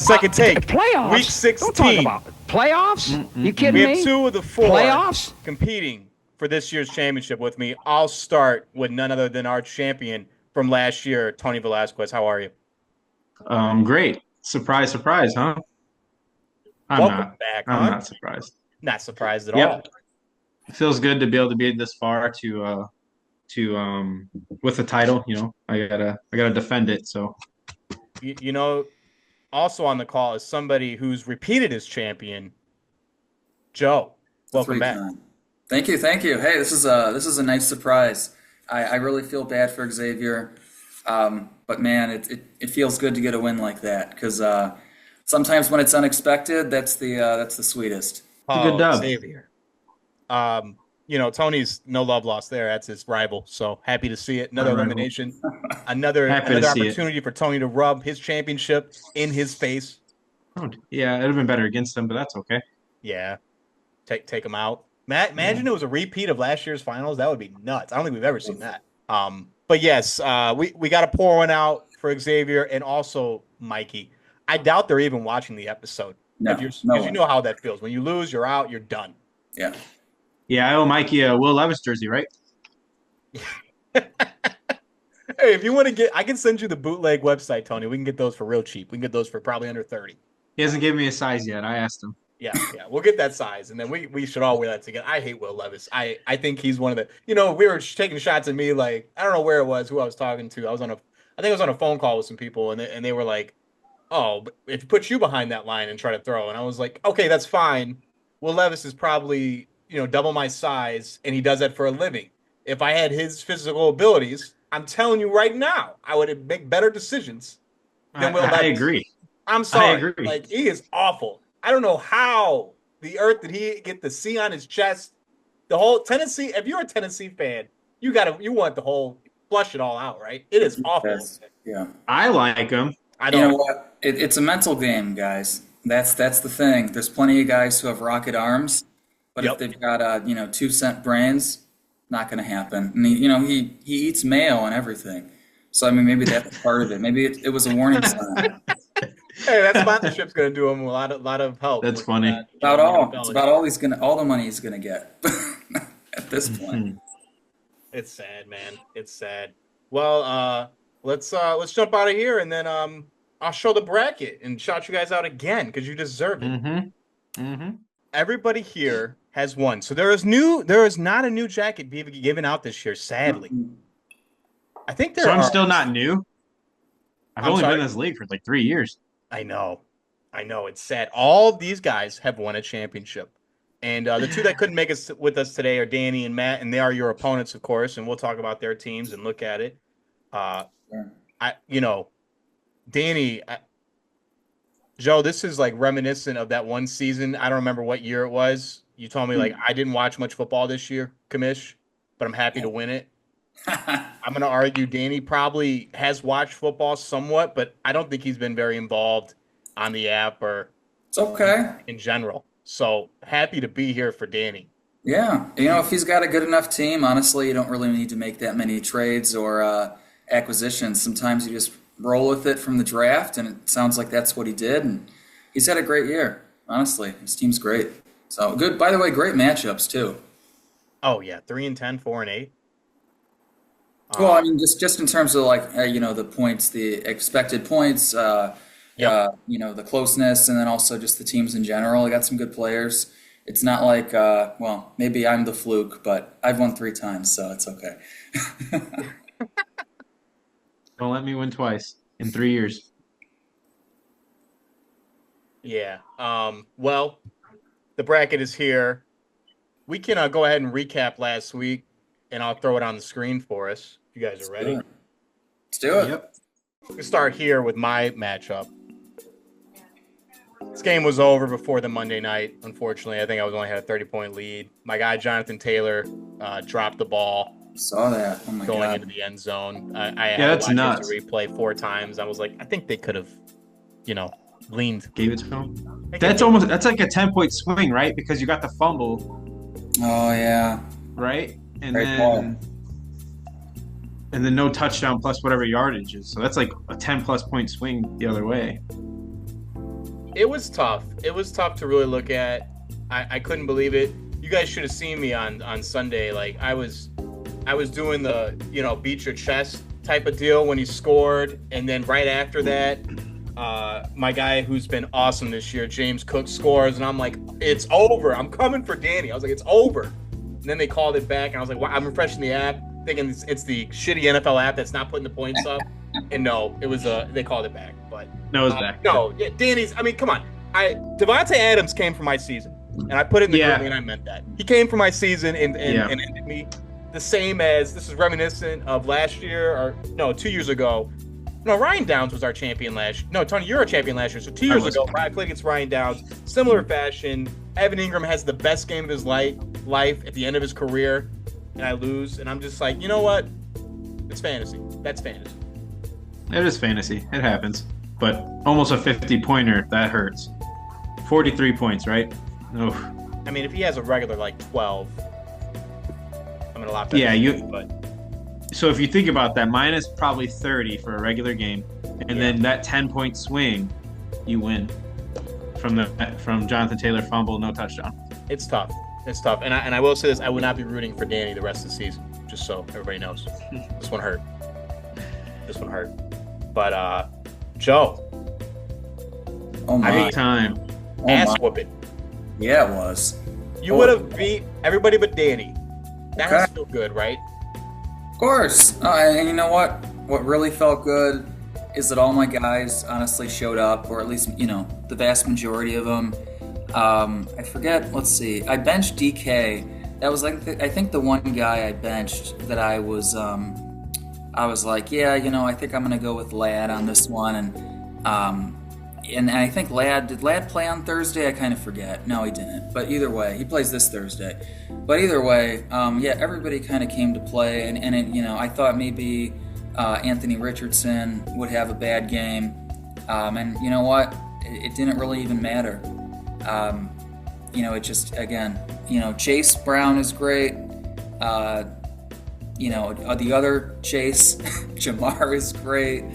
Second take. Playoffs? Week 16. Don't talk about it. Playoffs? You kidding We me? have 2 of the 4 Playoffs? competing for this year's championship with me. I'll start with none other than our champion from last year, Tony Velasquez. How are you? Great. Surprise, surprise, huh? Welcome back, I'm huh? not surprised. Not surprised at Yep. all. It feels good to be able to be this far to with the title. I gotta defend it. So You know, also on the call is somebody who's repeated as champion, Joe. Welcome back. Thank you. Hey, this is a nice surprise. I really feel bad for Xavier, but man, it feels good to get a win like that because sometimes when it's unexpected, that's the sweetest. Good dub. Xavier. Tony's no love lost there. That's his rival. So happy to see it. Another elimination. Another opportunity for Tony to rub his championship in his face. Oh, yeah, it'd have been better against him, but that's okay. Yeah. Take him out. Imagine it was a repeat of last year's finals. That would be nuts. I don't think we've ever seen that. But yes, we got to pour one out for Xavier and also Mikey. I doubt they're even watching the episode. No, because you know how that feels. When you lose, you're out. You're done. Yeah. Yeah, I owe Mikey a Will Levis jersey, right? Hey, if you want to I can send you the bootleg website, Tony. We can get those for real cheap. We can get those for probably under 30. He hasn't given me a size yet. I asked him. Yeah, we'll get that size, and then we should all wear that together. I hate Will Levis. I think he's one of the. We were taking shots at me like I don't know where it was, who I was talking to. I think I was on a phone call with some people, and they were like, "Oh, but if you put you behind that line and try to throw," and I was like, "Okay, that's fine." Will Levis is probably double my size, and he does that for a living. If I had his physical abilities, I'm telling you right now, I would make better decisions than Will Levis. I agree. I'm sorry. I agree. Like, he is awful. I don't know how the earth did he get the C on his chest. The whole Tennessee, if you're a Tennessee fan, you want the whole flush it all out, right? It is awful. Yeah. I like him. I don't. You know what? It's a mental game, guys. That's the thing. There's plenty of guys who have rocket arms, but if they've got 2-cent brains, not going to happen. And he eats mayo and everything. So I mean, maybe that's part of it. Maybe it was a warning sign. Hey, that sponsorship's going to do him a lot of help. That's funny. It's about all the money he's gonna get at this point. It's sad, man. It's sad. Well, let's jump out of here, and then I'll show the bracket and shout you guys out again because you deserve it. Everybody here has won, so there is not a new jacket being given out this year. Sadly, I think there. So I'm still not new. I've only sorry? been in this league for like 3 years. I know. It's sad. All these guys have won a championship. And the two that couldn't make us with us today are Danny and Matt, and they are your opponents, of course, and we'll talk about their teams and look at it. Danny, Joe, this is like reminiscent of that one season. I don't remember what year it was. You told me like I didn't watch much football this year, Kamish, but I'm happy to win it. I'm going to argue Danny probably has watched football somewhat, but I don't think he's been very involved on the app or It's okay. in general. So happy to be here for Danny. Yeah. If he's got a good enough team, honestly, you don't really need to make that many trades or acquisitions. Sometimes you just roll with it from the draft, and it sounds like that's what he did. And he's had a great year, honestly. His team's great. So good. By the way, great matchups, too. Oh, yeah. 3-10, 4-8. Well, I mean, just in terms of the points, the expected points, the closeness, and then also just the teams in general. I got some good players. It's not like, maybe I'm the fluke, but I've won 3 times, so it's okay. Don't let me win twice in 3 years. Yeah. Well, the bracket is here. We can go ahead and recap last week, and I'll throw it on the screen for us. You guys are ready? Let's do it. Yep. We can start here with my matchup. This game was over before the Monday night. Unfortunately, I think I only had a 30-point lead. My guy Jonathan Taylor dropped the ball. Saw that. Oh my going God. into the end zone. I had that's to watch nuts. the replay 4 times. I was like, I think they could have, leaned. Gave it to him. That's like a 10-point swing, right? Because you got the fumble, Oh yeah. right? And Great then no touchdown plus whatever yardage is. So that's like a 10-plus point swing the other way. It was tough. It was tough to really look at. I couldn't believe it. You guys should have seen me on Sunday. Like I was doing the beat your chest type of deal when he scored, and then right after that, my guy who's been awesome this year, James Cook, scores, and I'm like, it's over. I'm coming for Danny. I was like, it's over. And then they called it back, and I was like, wow. I'm refreshing the app, thinking it's the shitty NFL app that's not putting the points up. And no, it was they called it back. But no, it was back. No, yeah, Danny's. I mean, come on. Devontae Adams came for my season, and I put it in the group, and I meant that. He came for my season and ended me the same as this is reminiscent of last year or no 2 years ago. No, Ryan Downs was our champion last. No, Tony, you're our champion last year. So 2 years ago, I played against Ryan Downs. Similar fashion. Evan Ingram has the best game of his life at the end of his career, and I lose. And I'm just like, you know what? It's fantasy. That's fantasy. It is fantasy. It happens. But almost a 50-pointer, that hurts. 43 points, right? Oof. I mean, if he has a regular like 12, I'm gonna lock that. Yeah, But so if you think about that, minus probably 30 for a regular game, and then that 10-point swing, you win from Jonathan Taylor fumble, no touchdown. It's tough. It's tough. And I will say this: I would not be rooting for Danny the rest of the season. Just so everybody knows, this one hurt. This one hurt. But Joe, Oh my! Big time. ass whooping. Yeah, it was. You would have beat everybody but Danny. That has to feel good, right? Of course. And you know what? What really felt good is that all my guys honestly showed up, or at least, the vast majority of them. I forget, let's see. I benched DK. That was like, I think the one guy I benched that I was like, yeah, I think I'm going to go with Ladd on this one. And I think did Ladd play on Thursday? I kind of forget. No, he didn't. But either way, he plays this Thursday. But either way, everybody kind of came to play. And it, I thought maybe Anthony Richardson would have a bad game. And you know what? It didn't really even matter. It just, again, Chase Brown is great. The other Chase, Jamar is great.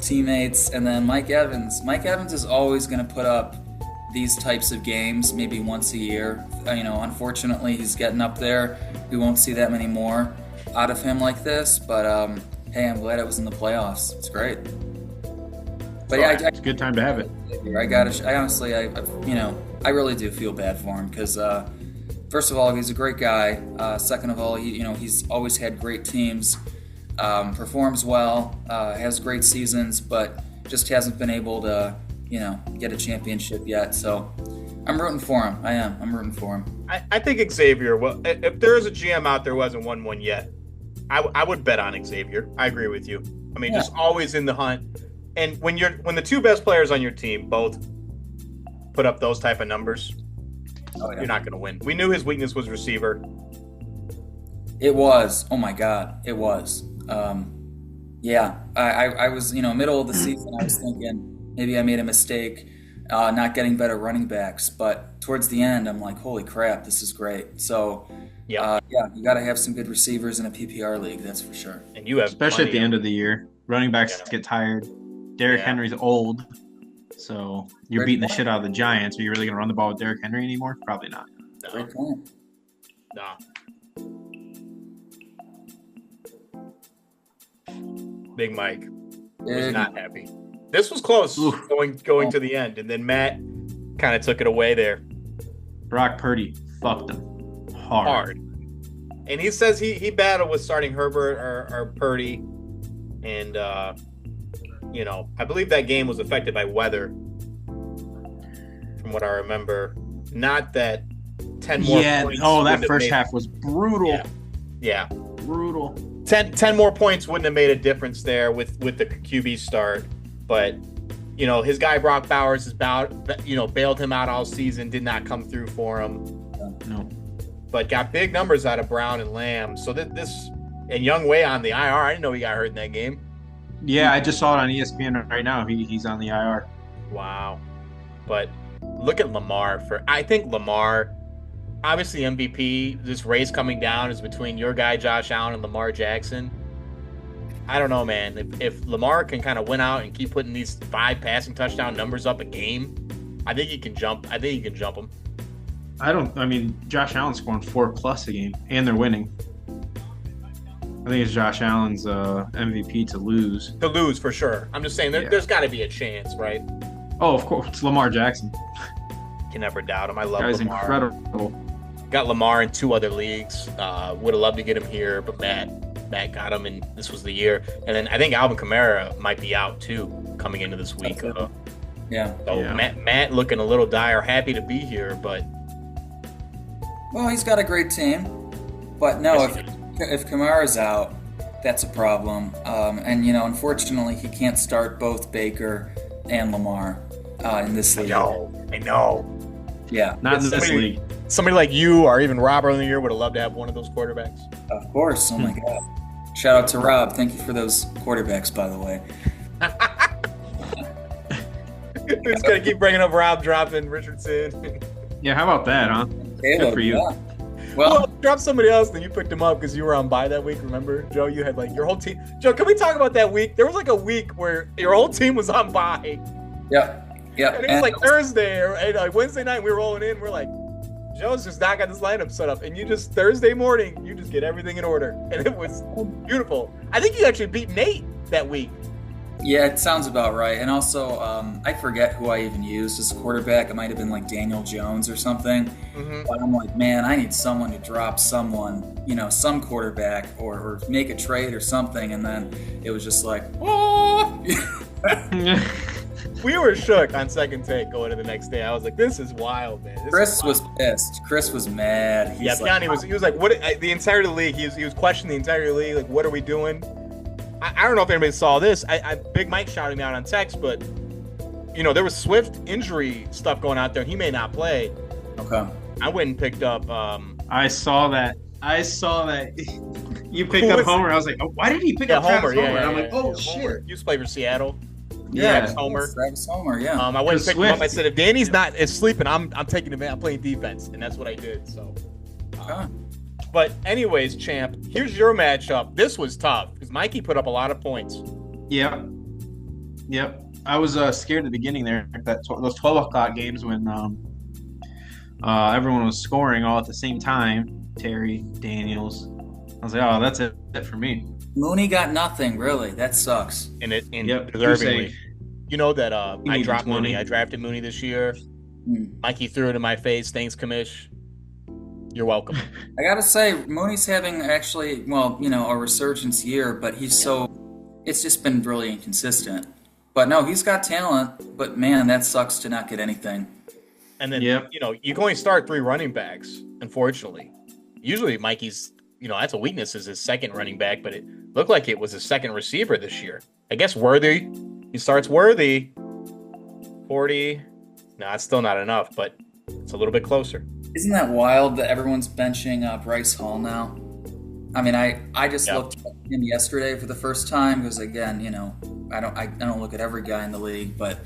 Teammates, and then Mike Evans. Mike Evans is always going to put up these types of games, maybe once a year. Unfortunately, he's getting up there. We won't see that many more out of him like this. But hey, I'm glad it was in the playoffs. It's great. But yeah, it's a good time to have it. I really do feel bad for him because first of all, he's a great guy. Second of all, he's always had great teams. Performs well, has great seasons, but just hasn't been able to, get a championship yet. So I'm rooting for him. I'm rooting for him. I think Xavier, well, if there is a GM out there who hasn't won one yet, I would bet on Xavier. I agree with you. I mean, just always in the hunt. And when the two best players on your team both put up those type of numbers, you're not going to win. We knew his weakness was receiver. It was. Oh my God, it was. I was, middle of the season, I was thinking maybe I made a mistake not getting better running backs, but towards the end, I'm like, holy crap, this is great. So, you got to have some good receivers in a PPR league, that's for sure. And you have, especially at the end of the year, running backs get tired. Derrick Henry's old, so you're beating the shit out of the Giants. Are you really going to run the ball with Derrick Henry anymore? Probably not. No. Great point. Nah. Big Mike was not happy. This was close going to the end, and then Matt kind of took it away there. Brock Purdy fucked him hard. And he says he battled with starting Herbert or Purdy, and I believe that game was affected by weather, from what I remember. Not that 10 more points. Oh, that first half was brutal. Yeah. Brutal. 10 more points wouldn't have made a difference there with the QB start, but his guy Brock Bowers has bailed him out all season, did not come through for him. No. But got big numbers out of Brown and Lamb. So this and Young Way on the IR. I didn't know he got hurt in that game. Yeah, I just saw it on ESPN right now. He's on the IR. Wow. But look at Lamar. I think Lamar, obviously MVP, this race coming down is between your guy Josh Allen and Lamar Jackson. I don't know, man. If Lamar can kind of win out and keep putting these 5 passing touchdown numbers up a game, I think he can jump. I think he can jump them. Josh Allen's scoring 4+ a game, and they're winning. I think it's Josh Allen's MVP to lose. To lose, for sure. I'm just saying, there's got to be a chance, right? Oh, of course. It's Lamar Jackson. Can never doubt him. I love Guy's Lamar. incredible. Got Lamar in 2 other leagues. Would have loved to get him here, but Matt got him, and this was the year. And then I think Alvin Kamara might be out, too, coming into this week. So Matt looking a little dire. Happy to be here, but... Well, he's got a great team. But no, if Kamara's out, that's a problem. And, unfortunately, he can't start both Baker and Lamar in this league. I know. Yeah. Not in this league. Somebody like you or even Rob earlier in the year would have loved to have one of those quarterbacks. Of course. Oh, my God. Shout out to Rob. Thank you for those quarterbacks, by the way. Just got to keep bringing up Rob dropping Richardson. Yeah, how about that, huh? Good for you. Yeah. Well, drop somebody else, then you picked him up because you were on bye that week, remember? Joe, you had your whole team. Joe, can we talk about that week? There was a week where your whole team was on bye. Yep. And it was Thursday or Wednesday night, we were rolling in. We're like, Joe's just not got this lineup set up. And you just, Thursday morning, you just get everything in order. And it was beautiful. I think you actually beat Nate that week. Yeah, it sounds about right. And also, I forget who I even used as a quarterback. It might have been Daniel Jones or something. Mm-hmm. But I'm like, man, I need someone to drop someone, some quarterback or make a trade or something. And then it was just like, oh! We were shook on second take going to the next day. I was like, this is wild, man. Chris was pissed. Chris was mad. Yanni was like, what? The entire league, he was questioning the entire league. Like, what are we doing? I don't know if anybody saw this. Big Mike shouted me out on text, but there was Swift injury stuff going out there, and he may not play. Okay. I went and picked up. I saw that. You picked up Homer. I was like, oh, why did he pick up Homer? Yeah, I'm like, oh shit. shit. He used to play for Seattle. Yeah, Homer. Travis Homer. Yeah. I went and picked him up. I said, if Danny's not sleeping, I'm taking him. I'm playing defense, and that's what I did. So. Okay. But anyways, champ, here's your matchup. This was tough because Mikey put up a lot of points. Yep. I was scared at the beginning there. Those 12 o'clock games when everyone was scoring all at the same time. Terry, Daniels. I was like, oh, that's it for me. Mooney got nothing, really. That sucks. Deservingly. You know that I dropped Mooney. I drafted Mooney this year. Mikey threw it in my face. Thanks, Commish. You're welcome. I gotta say, Mooney's having actually, a resurgence year, but it's just been really inconsistent. But no, he's got talent, but man, that sucks to not get anything. And then, you can only start 3 running backs, unfortunately. Usually Mikey's, that's a weakness is his second running back, but it looked like it was his second receiver this year. I guess Worthy, he starts Worthy. 40. No, it's still not enough, but it's a little bit closer. Isn't that wild that everyone's benching Bryce Hall now? I mean, I just looked at him yesterday for the first time because, again, I don't look at every guy in the league, but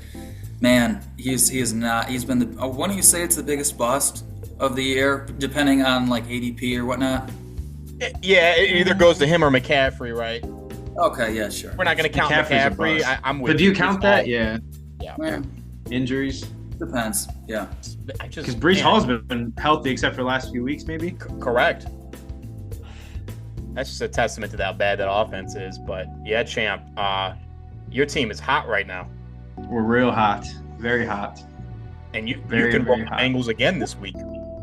man, he is not. He's been the. Why don't you say it's the biggest bust of the year, depending on ADP or whatnot? Yeah, it either goes to him or McCaffrey, right? Okay, yeah, sure. We're not going to count McCaffrey. I'm with. But do you count that? Yeah. Injuries. Depends. Yeah. Because Breece Hall's been healthy except for the last few weeks, maybe. Correct. That's just a testament to how bad that offense is. But yeah, champ, your team is hot right now. We're real hot, very hot. And you can roll the Bengals again this week.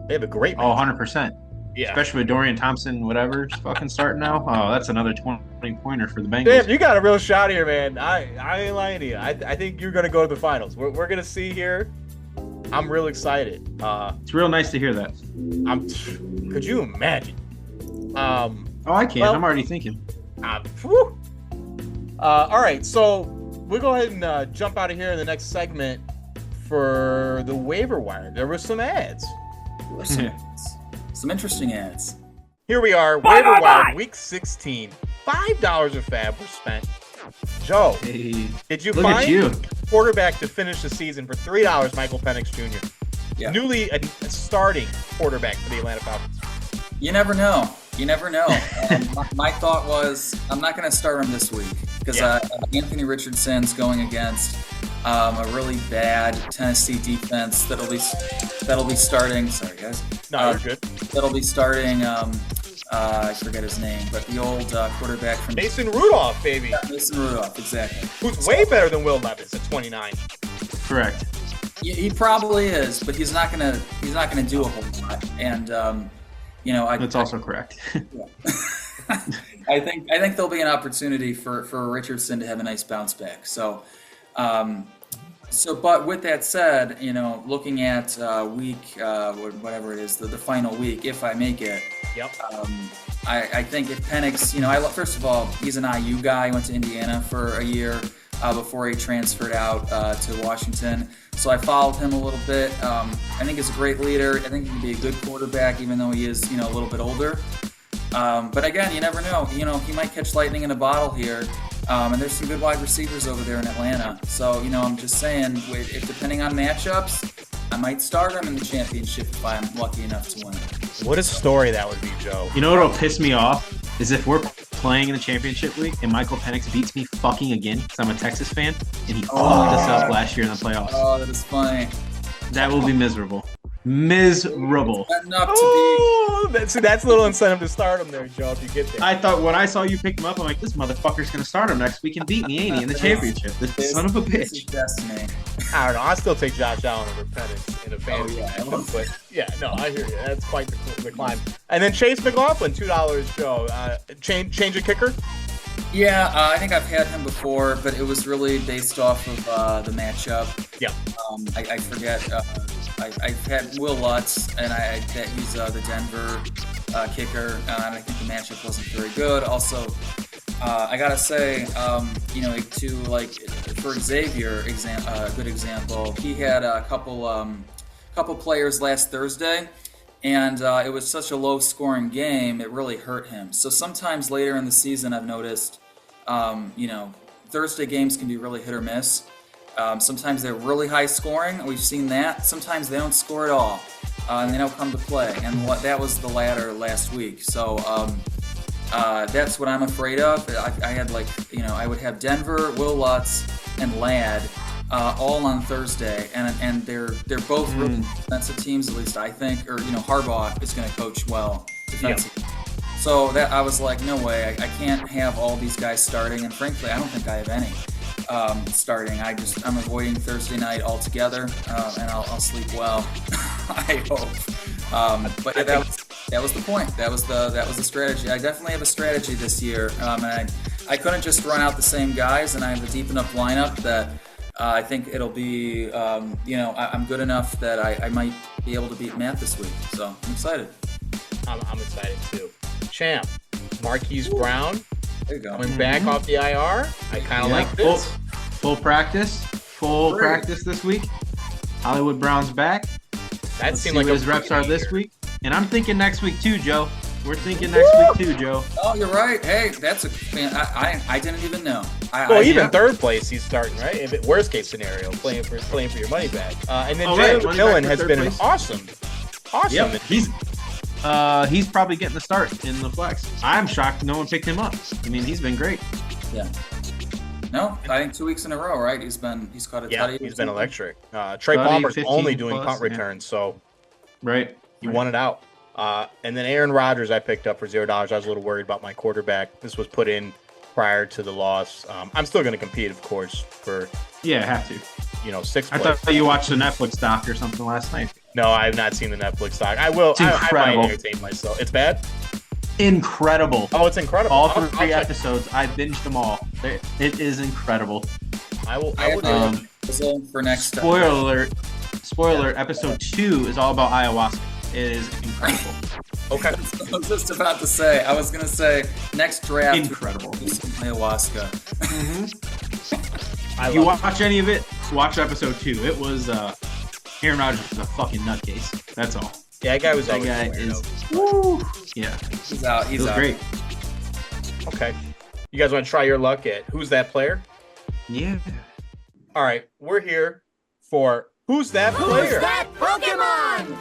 They have a great match. 100%. Yeah. Especially with Dorian Thompson, whatever, fucking starting now. Oh, that's another 20-pointer for the Bengals. Damn, you got a real shot here, man. I ain't lying to you. I think you're going to go to the finals. We're going to see here. I'm real excited. It's real nice to hear that. Could you imagine? I can. I'm already thinking. All right, so we'll go ahead and jump out of here in the next segment for the waiver wire. There were some ads. Some interesting ads. Here we are, waiver wire, week 16. $5 of fab were spent. Joe, did you find a quarterback to finish the season for $3? Michael Penix Jr. Yeah. Newly a starting quarterback for the Atlanta Falcons. You never know. You never know. My thought was I'm not going to start him this week because Anthony Richardson's going against a really bad Tennessee defense that'll be starting. Sorry, guys. No, you're good. That'll be starting. I forget his name, but the old quarterback from Mason Rudolph, baby. Yeah, Mason Rudolph, exactly. Who's way better than Will Levis at 29. Correct. He probably is, but he's not gonna do a whole lot. And that's also correct. I think there'll be an opportunity for Richardson to have a nice bounce back. So, but with that said, looking at week whatever it is, the final week, if I make it. Yep. I think if Penix, first of all, he's an IU guy. He went to Indiana for a year before he transferred out to Washington. So I followed him a little bit. I think he's a great leader. I think he can be a good quarterback, even though he is, a little bit older. But again, you never know. He might catch lightning in a bottle here. And there's some good wide receivers over there in Atlanta. So, I'm just saying, if depending on matchups, I might start him in the championship if I'm lucky enough to win. What a story that would be, Joe. You know what'll piss me off is if we're playing in the championship week and Michael Penix beats me fucking again because I'm a Texas fan and he fucked us up last year in the playoffs. Oh, that is funny. That will be miserable. Miserable. That's a little incentive to start him there, Joe, if you get there. I thought when I saw you pick him up, I'm like, this motherfucker's going to start him next week and beat me, ain't he, in the championship? This son of a bitch. Destiny. I don't know. I'll still take Josh Allen over Penix in a fantasy. I hear you. That's quite the climb. And then Chase McLaughlin, $2, Joe. Change a kicker? Yeah, I think I've had him before, but it was really based off of the matchup. Yeah. I forget. I've had Will Lutz, and he's the Denver kicker, and I think the matchup wasn't very good. Also, I gotta say, for Xavier, a good example, he had a couple players last Thursday, and it was such a low-scoring game, it really hurt him. So sometimes later in the season, I've noticed, Thursday games can be really hit or miss. Sometimes they're really high scoring. We've seen that. Sometimes they don't score at all, and they don't come to play. And that was the latter last week. So that's what I'm afraid of. I had I would have Denver, Will Lutz, and Ladd all on Thursday, and they're both really defensive teams, at least I think. Or Harbaugh is going to coach well defensively. Yep. So that I was like, no way, I can't have all these guys starting, and frankly, I don't think I have any starting. I'm avoiding Thursday night altogether, and I'll sleep well. I hope. But that was the point. That was the strategy. I definitely have a strategy this year, and I couldn't just run out the same guys, and I have a deep enough lineup that I think it'll be, I'm good enough that I might be able to beat Matt this week. So I'm excited. I'm excited too. Champ, Marquise Brown. There you go. Coming back off the IR. I kind of like this. Full practice this week. Hollywood Brown's back. That seemed like his reps are this week. And I'm thinking next week too, Joe. We're thinking next week too, Joe. Oh, you're right. Hey, that's I didn't even know. Even third place he's starting, right? If it, worst case scenario, playing for your money back. And then Jalen Millen has been awesome. Yep. He's probably getting the start in the flex. I'm shocked no one picked him up. I mean, he's been great. Yeah. No, I think 2 weeks in a row, right? He's caught a tutty. He's been electric. Trey Palmer's only doing punt returns, so he won it out. And then Aaron Rodgers I picked up for $0. I was a little worried about my quarterback. This was put in prior to the loss. I'm still going to compete, of course, for have to. 6th place. I thought you watched a Netflix doc or something last night. No, I have not seen the Netflix doc. I will. It's incredible. I might entertain myself. It's bad? Incredible. Oh, it's incredible. All three episodes. I binged them all. It is incredible. I will do for next. Spoiler alert. Episode 2 is all about ayahuasca. It is incredible. Okay. I was just about to say. I was gonna say next draft. Incredible. Ayahuasca. If you watch any of it, watch episode 2. It was Aaron Rodgers is a fucking nutcase. That's all. Yeah, that guy was. That guy is. Woo. Yeah. He's out. He's out. Great. Okay. You guys want to try your luck at Who's That Player? Yeah. All right. We're here for Who's That Player? Who's that Pokemon?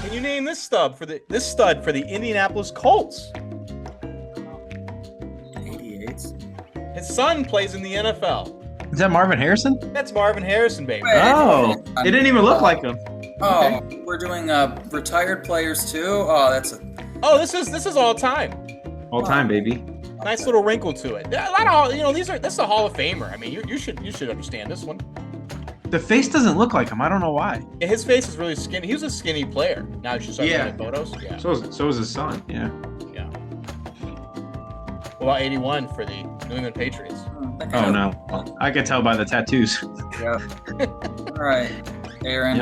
Can You name this stud for the Indianapolis Colts. 88. His son plays in the NFL. Is that Marvin Harrison? That's Marvin Harrison, baby. Oh, it didn't even look like him. Oh, Okay. we're doing retired players too. Oh, that's a Oh, this is all time. All time, baby. Nice little wrinkle to it. A lot of this is a Hall of Famer. I mean, you should understand this one. The face doesn't look like him. I don't know why. Yeah, his face is really skinny. He was a skinny player. Now you should start looking at photos. Yeah. So was his son. Yeah. Yeah. What about 81 for the New England Patriots? Oh no, I could tell by the tattoos. Yeah. All right, Aaron.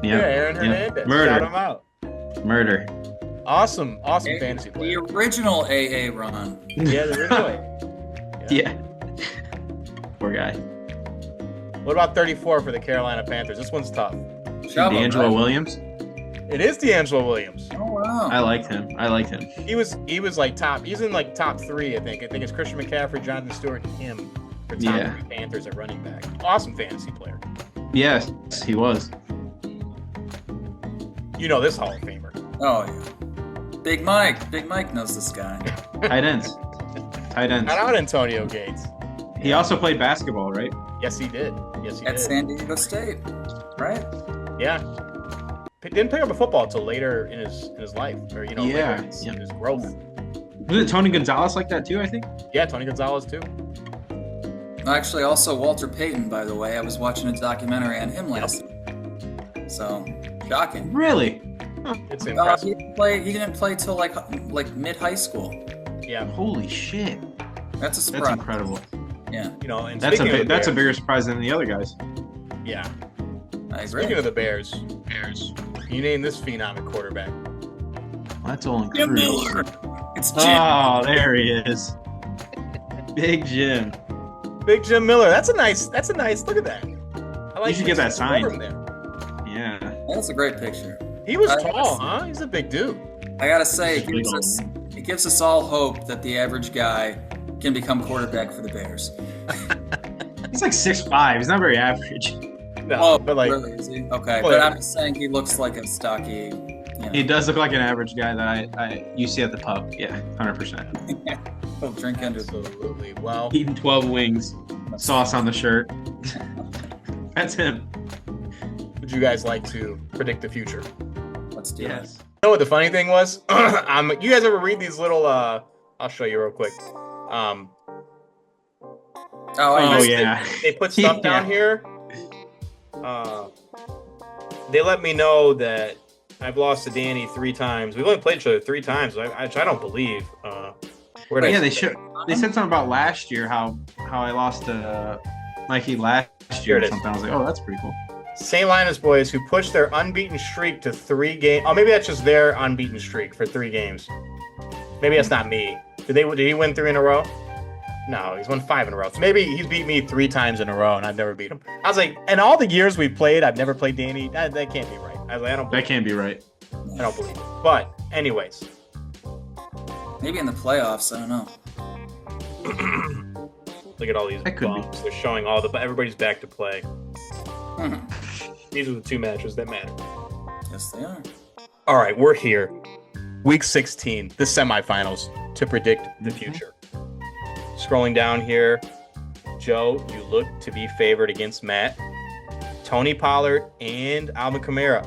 Yeah, Aaron Hernandez. Murder. Shout him out. Murder. Awesome fantasy The player. original AA run. Yeah, the original. Yeah. Poor guy. What about 34 for the Carolina Panthers? This one's tough. D'Angelo Williams. It is D'Angelo Williams. Oh wow. I liked him. He He was like top. He's in like top 3, I think. I think it's Christian McCaffrey, Jonathan Stewart, and him for top 3 Panthers at running back. Awesome fantasy player. Yes, he was. You know this Hall of Famer. Oh yeah. Big Mike knows this guy. Tight ends. Not out Antonio Gates. He also played basketball, right? Yes, he did. At San Diego State, right? Yeah. Didn't pick up a football until later in his life, or later in his growth. Wasn't Tony Gonzalez like that too? I think. Yeah, Tony Gonzalez too. Actually, also Walter Payton. By the way, I was watching a documentary on him last week. So shocking. Really? It's impressive. He didn't play till like mid high school. Yeah. Holy shit. That's a surprise. That's incredible. Yeah. And That's that's a bigger surprise than the other guys. Yeah. I agree. Speaking of the Bears, you name this phenom at quarterback. Well, that's all Jim incredible. Miller. It's Jim. Oh, there he is. Big Jim. Big Jim Miller. That's a nice. Look at that. I like. You should get that signed. From there. Yeah. That's a great picture. He was tall, huh? He's a big dude. I gotta say, it gives us all hope that the average guy can become quarterback for the Bears. He's like 6'5". He's not very average. No, but like, really, is he? Okay, well, but I'm just saying he looks like a stocky. He does look like an average guy that you see at the pub. Yeah, 100%. He'll drink under. Absolutely. Well, Eating 12 wings, sauce on the shirt. That's him. would you guys like to predict the future? Let's do it. Yes. You know what the funny thing was? You guys ever read these little? I'll show you real quick. Oh yeah. They put stuff down here. They let me know that I've lost to Danny 3 times. We've only played each other 3 times, which I don't believe. They said something about last year how I lost to Mikey last year or something. I was like, oh, that's pretty cool. St. Linus boys who pushed their unbeaten streak to 3 games. Oh, maybe that's just their unbeaten streak for 3 games. Maybe that's not me. Did he win 3 in a row? No, he's won 5 in a row. So maybe he's beat me 3 times in a row, and I've never beat him. I was like, in all the years we've played, I've never played Danny. That can't be right. I was like, that can't be right. I don't believe it. But anyways, Maybe in the playoffs. I don't know. look at all these bumps. They're showing everybody's back to play. These are the 2 matches that matter. Yes, they are. All right, we're here. Week 16, the semifinals, to predict the future. Scrolling down here, Joe, you look to be favored against Matt, Tony Pollard, and Alvin Kamara.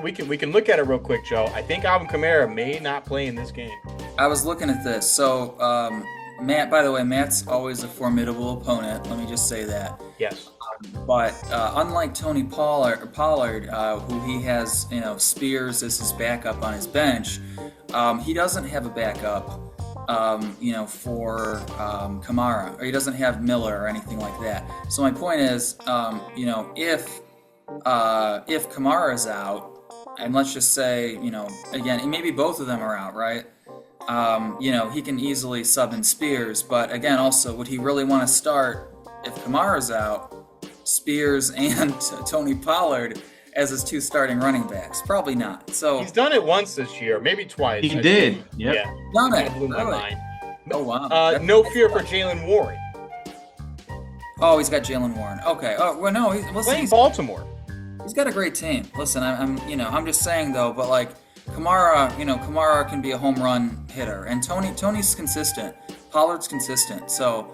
We can look at it real quick, Joe. I think Alvin Kamara may not play in this game. I was looking at this. So, Matt, by the way, Matt's always a formidable opponent. Let me just say that. Yes. But unlike Tony Pollard, who he has, Spears as his backup on his bench, he doesn't have a backup, for Kamara, or he doesn't have Miller or anything like that. So my point is, if Kamara is out, and let's just say, again, maybe both of them are out, right? He can easily sub in Spears, but again, also, would he really want to start if Kamara's out? Spears and Tony Pollard as his 2 starting running backs? Probably not. So he's done it once this year, maybe twice. He did. Yep. Yeah. Done it. Blew my mind. Oh wow. No fear for Jalen Warren. Oh, he's got Jalen Warren. Okay. Oh well, no. Playing Baltimore. He's got a great team. Listen, I'm just saying though, but like Kamara can be a home run hitter, and Tony's consistent. Pollard's consistent. So,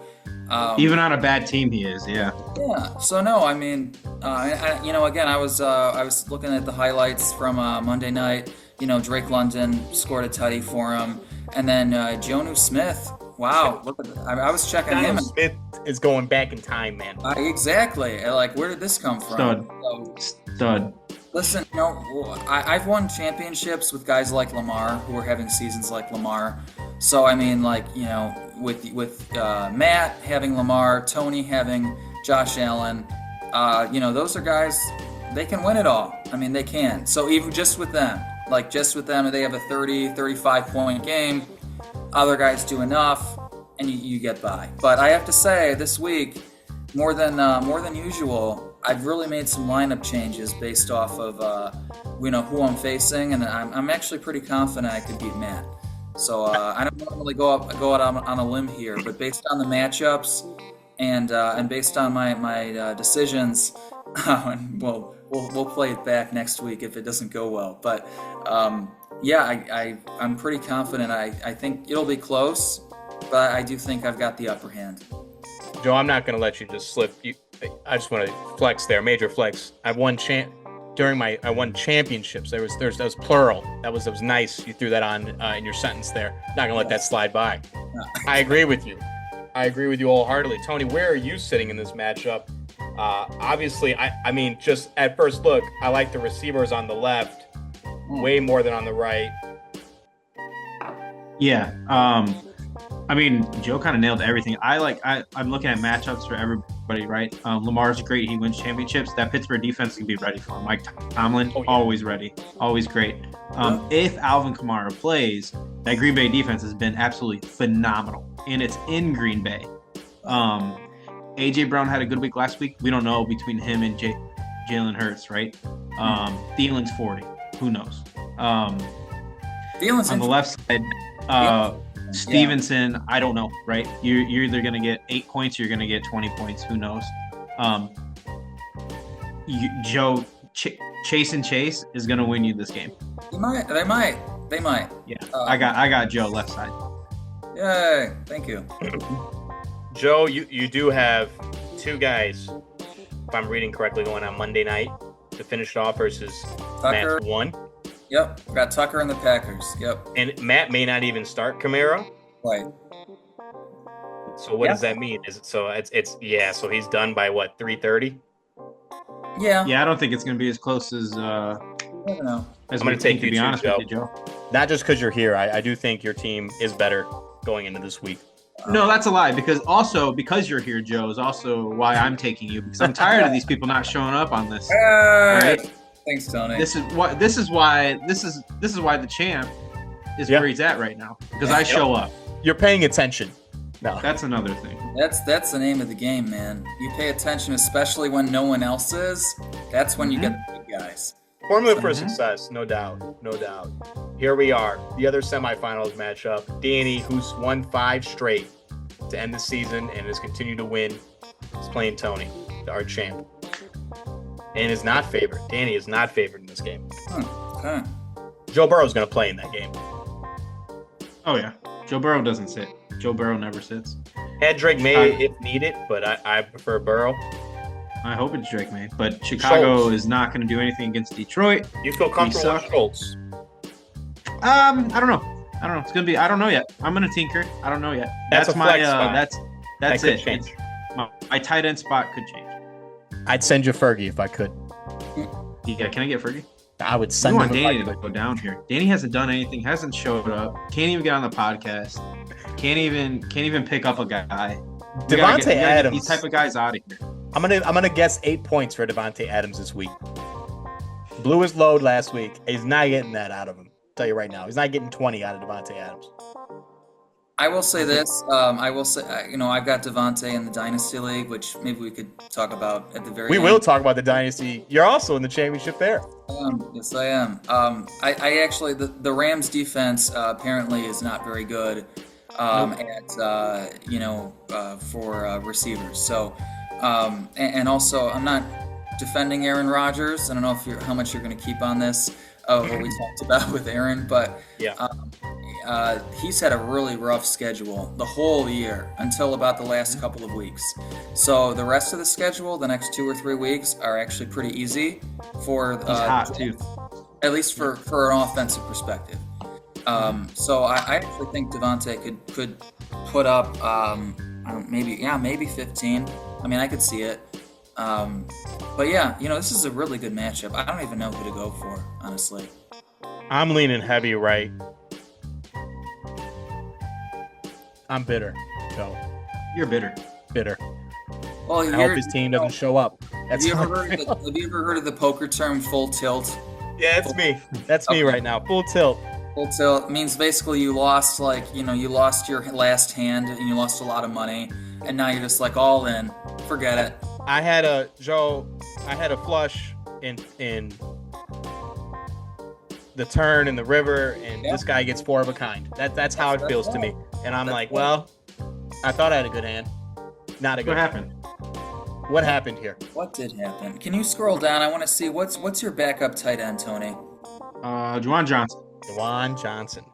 even on a bad team, he is. Yeah. Yeah. So no, I mean, again, I was looking at the highlights from Monday night. Drake London scored a tutty for him, and then Jonnu Smith. Wow, look at I was checking him. Smith is going back in time, man. Exactly. Like, where did this come from? Stud. Listen, I've won championships with guys like Lamar who are having seasons like Lamar. So I mean, like, with Matt having Lamar, Tony having Josh Allen, those are guys, they can win it all. I mean, they can. So even just with them, they have a 30, 35-point game. Other guys do enough, and you get by. But I have to say, this week, more than usual, I've really made some lineup changes based off of who I'm facing, and I'm actually pretty confident I could beat Matt. So I don't normally go out on a limb here, but based on the matchups and based on my decisions, we'll play it back next week if it doesn't go well. But I'm pretty confident. I think it'll be close, but I do think I've got the upper hand. Joe, I'm not going to let you just slip. I just want to flex there, major flex. I won championships. That was plural. That was nice. You threw that on in your sentence there. Not going to let that slide by. I agree with you. Wholeheartedly. Tony, where are you sitting in this matchup? Obviously, I mean, just at first look, I like the receivers on the left way more than on the right. Yeah. I mean, Joe kind of nailed everything. I'm looking at matchups for everybody, right? Lamar's great. He wins championships. That Pittsburgh defense can be ready for him. Mike Tomlin, always ready. Always great. If Alvin Kamara plays, that Green Bay defense has been absolutely phenomenal. And it's in Green Bay. A.J. Brown had a good week last week. We don't know between him and Jalen Hurts, right? Thielen's 40. Who knows? Thielen's on the left side, Stevenson, I don't know, right? You're either going to get 8 points or you're going to get 20 points. Who knows? Joe, Chase is going to win you this game. They might. Yeah, I got Joe left side. Yay, thank you. Joe, you do have two guys, if I'm reading correctly, going on Monday night to finish it off versus Tucker. Matt's one. Yep, got Tucker and the Packers. Yep. And Matt may not even start Kamara. Right. So what does that mean? Is it so he's done by what, 3:30? Yeah. Yeah, I don't think it's going to be as close as I'm going to take you, to be honest with you, Joe. Not just because you're here. I do think your team is better going into this week. No, that's a lie. Because you're here, Joe, is also why I'm taking you, because I'm tired of these people not showing up on this. Right? Thanks, Tony. This is why the champ is where he's at right now, because I show up. You're paying attention. No, that's another thing. That's the name of the game, man. You pay attention, especially when no one else is. That's when you get the big guys. Formula for success, no doubt. Here we are, the other semifinals matchup. Danny, who's won 5 straight to end the season and has continued to win, is playing Tony, our champ, and is not favored. Danny is not favored in this game. Okay. Joe Burrow's going to play in that game. Oh yeah, Joe Burrow doesn't sit. Joe Burrow never sits. Had Drake May if needed, but I prefer Burrow. I hope it's Drake May, but Chicago is not going to do anything against Detroit. You feel comfortable with Schultz? I don't know. It's gonna be. I don't know yet. I'm gonna tinker. I don't know yet. That's my. That's it. Change. My tight end spot could change. I'd send you Fergie if I could. Yeah, can I get Fergie? I would send him. Danny to go down here. Danny hasn't done anything. Hasn't showed up. Can't even get on the podcast. Can't even pick up a guy. Devontae Adams. These type of guys out of here. I'm gonna guess 8 points for Devontae Adams this week. Blew his load last week. He's not getting that out of him. I'll tell you right now, he's not getting 20 out of Devontae Adams. I will say this. I've got Devontae in the Dynasty League, which maybe we could talk about at the very end. We will talk about the Dynasty. You're also in the championship there. Yes, I am. I actually, the Rams defense apparently is not very good for receivers. So, and also I'm not defending Aaron Rodgers. I don't know how much you're going to keep on this, what we talked about with Aaron, but he's had a really rough schedule the whole year until about the last couple of weeks. So the rest of the schedule, the next 2 or 3 weeks, are actually pretty easy for hot too. At least for an offensive perspective. So I actually think Devontae could put up maybe 15. I mean, I could see it. But yeah, this is a really good matchup. I don't even know who to go for, honestly. I'm leaning heavy right. I'm bitter. So You're bitter. Well, I hope his team doesn't show up. Have you ever heard of the poker term full tilt? Yeah, it's me. That's me right now. Full tilt. Full tilt means basically you lost you lost your last hand and you lost a lot of money, and now you're just like all in. Forget it. I had a flush in the turn in the river, and this guy gets 4 of a kind. That's how it feels to me. And I'm like, well, I thought I had a good hand. Not a good hand. What happened here? What did happen? Can you scroll down? I want to see what's your backup tight end, Tony? Juwan Johnson.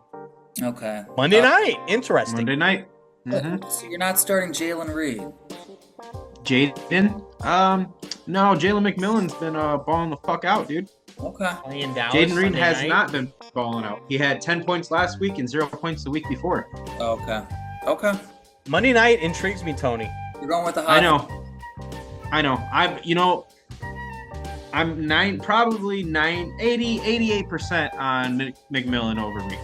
Okay. Monday night. Interesting. Monday night. Mm-hmm. So you're not starting Jalen Reed? Jaden? No, Jalen McMillan's been balling the fuck out, dude. Okay. Jaden Reed has not been balling out. He had 10 points last week and 0 points the week before. Okay. Monday night intrigues me, Tony. You're going with the high. I know. I'm 88% on McMillan over me.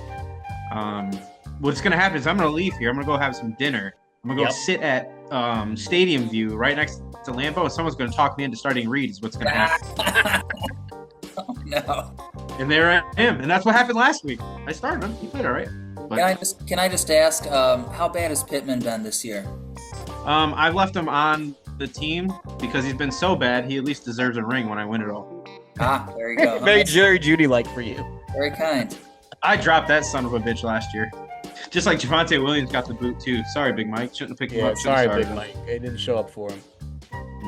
What's going to happen is I'm going to leave here. I'm going to go have some dinner. I'm going to go sit at Stadium View right next to Lambeau, and someone's going to talk me into starting Reed is what's going to happen. Oh, no. And there I am. And that's what happened last week. I started him. He played all right. But, can I just ask, how bad has Pittman been this year? I've left him on the team because he's been so bad, he at least deserves a ring when I win it all. There you go. Very Jerry Judy-like for you. Very kind. I dropped that son of a bitch last year. Just like Javonte Williams got the boot, too. Sorry, Big Mike. Shouldn't have picked him up. Sorry, Big Mike. It didn't show up for him.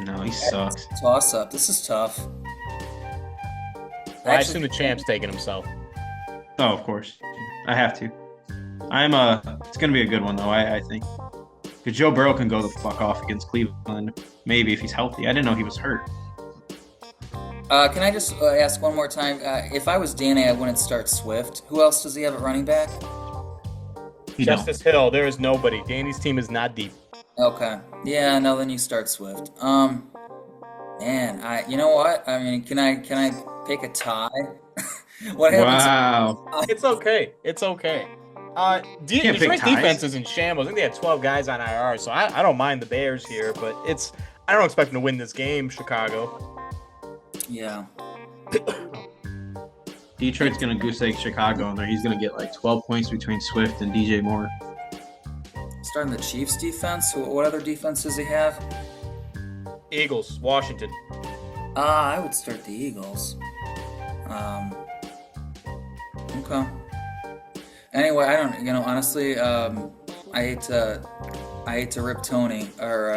No, he sucks. Toss-up. This is tough. I assume the champ's taking himself. Oh, of course. I have to. It's going to be a good one, though, I think. Because Joe Burrow can go the fuck off against Cleveland, maybe if he's healthy. I didn't know he was hurt. Can I just ask one more time? If I was Danny, I wouldn't start Swift. Who else does he have at running back? Justice Hill. There is nobody. Danny's team is not deep. Okay. Yeah, no, then you start Swift. Man, you know what? I mean, can I pick a tie? What happens? Wow. It's okay. Detroit defense is in shambles. I think they had 12 guys on IR, so I don't mind the Bears here, but I don't expect them to win this game, Chicago. Yeah. Detroit's going to goose egg Chicago, and he's going to get like 12 points between Swift and DJ Moore. Starting the Chiefs defense. What other defense does he have? Eagles, Washington. I would start the Eagles. Okay. Anyway, I don't. Honestly, I hate to rip Tony or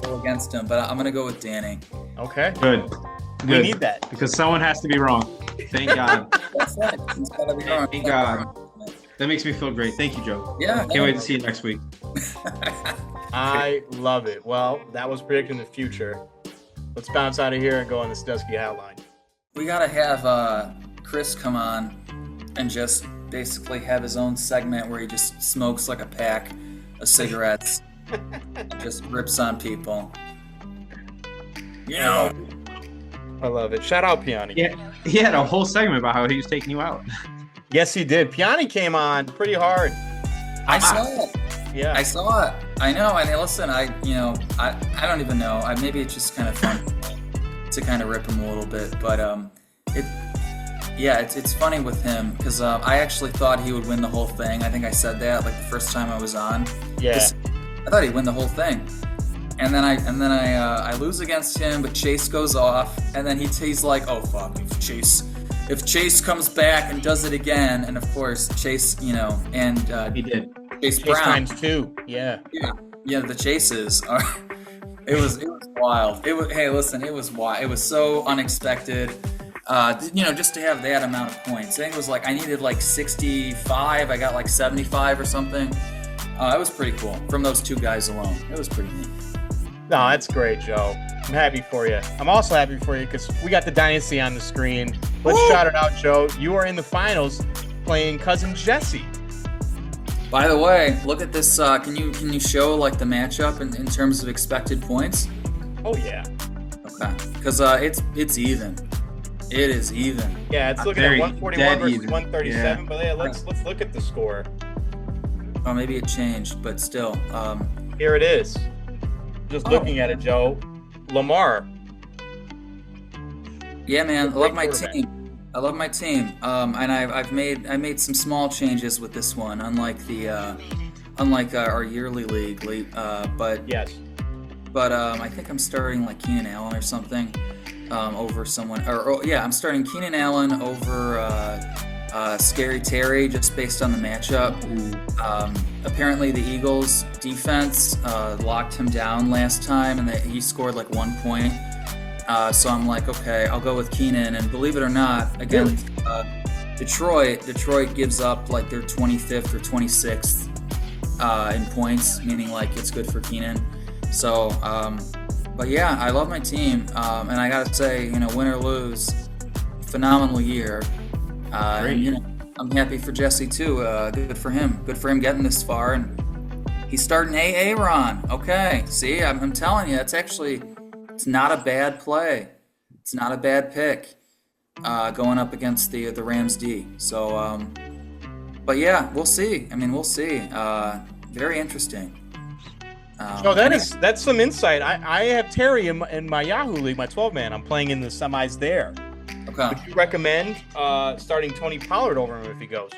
go against him, but I'm gonna go with Danny. Okay. Good. We need that because someone has to be wrong. Thank God. That's right. He's gotta be wrong. Thank God. That makes me feel great. Thank you, Joe. Yeah. Can't wait to see you next week. I love it. Well, that was predicting the future. Let's bounce out of here and go on the Sandusky Hotline. We gotta have Chris come on and just basically have his own segment where he just smokes like a pack of cigarettes and just rips on people. I love it. Shout out Piani. Yeah, he had a whole segment about how he was taking you out. Yes, he did. Piani came on pretty hard. I saw it. Yeah, I saw it. I know. I mean, listen. I don't even know. Maybe it's just kind of fun to kind of rip him a little bit, but it's funny with him because I actually thought he would win the whole thing. I think I said that like the first time I was on. Yeah. I thought he'd win the whole thing, and then I lose against him, but Chase goes off, and then he's like, oh fuck, if Chase comes back and does it again, and of course Chase, and he did. Chase Brown times 2. Yeah. The chases are. It was wild. It was. Hey, listen, it was wild. It was so unexpected. Just to have that amount of points. I think it was like I needed like 65. I got like 75 or something. It was pretty cool from those two guys alone. It was pretty neat. No, that's great, Joe. I'm happy for you. I'm also happy for you because we got the Dynasty on the screen. Let's shout it out, Joe. You are in the finals playing cousin Jesse. By the way, look at this. Can you show like the matchup in terms of expected points? Oh yeah. Okay, because it's even. It is even. Yeah, it's looking at 141 versus even. 137. Yeah. But yeah, let's look at the score. Oh, maybe it changed, but still. Here it is. Just looking at it, Joe. Lamar. Yeah, man, I love my team. I love my team. And I made some small changes with this one, unlike our yearly league. But yes. But I think I'm starting like Keenan Allen or something over someone. I'm starting Keenan Allen over Scary Terry just based on the matchup. Apparently the Eagles defense locked him down last time, and he scored like 1 point. So I'm like, okay, I'll go with Keenan. And believe it or not, again, Detroit gives up like their 25th or 26th in points, meaning like it's good for Keenan. So, but yeah, I love my team, and I gotta say, win or lose, phenomenal year. And, I'm happy for Jesse too. Good for him. Good for him getting this far, and he's starting Aaron. Okay, see, I'm telling you, it's not a bad play. It's not a bad pick going up against the Rams D. So, but yeah, we'll see. I mean, we'll see. Very interesting. That's some insight. I have Terry in my Yahoo League, my 12-man. I'm playing in the semis there. Okay. Would you recommend starting Tony Pollard over him if he goes?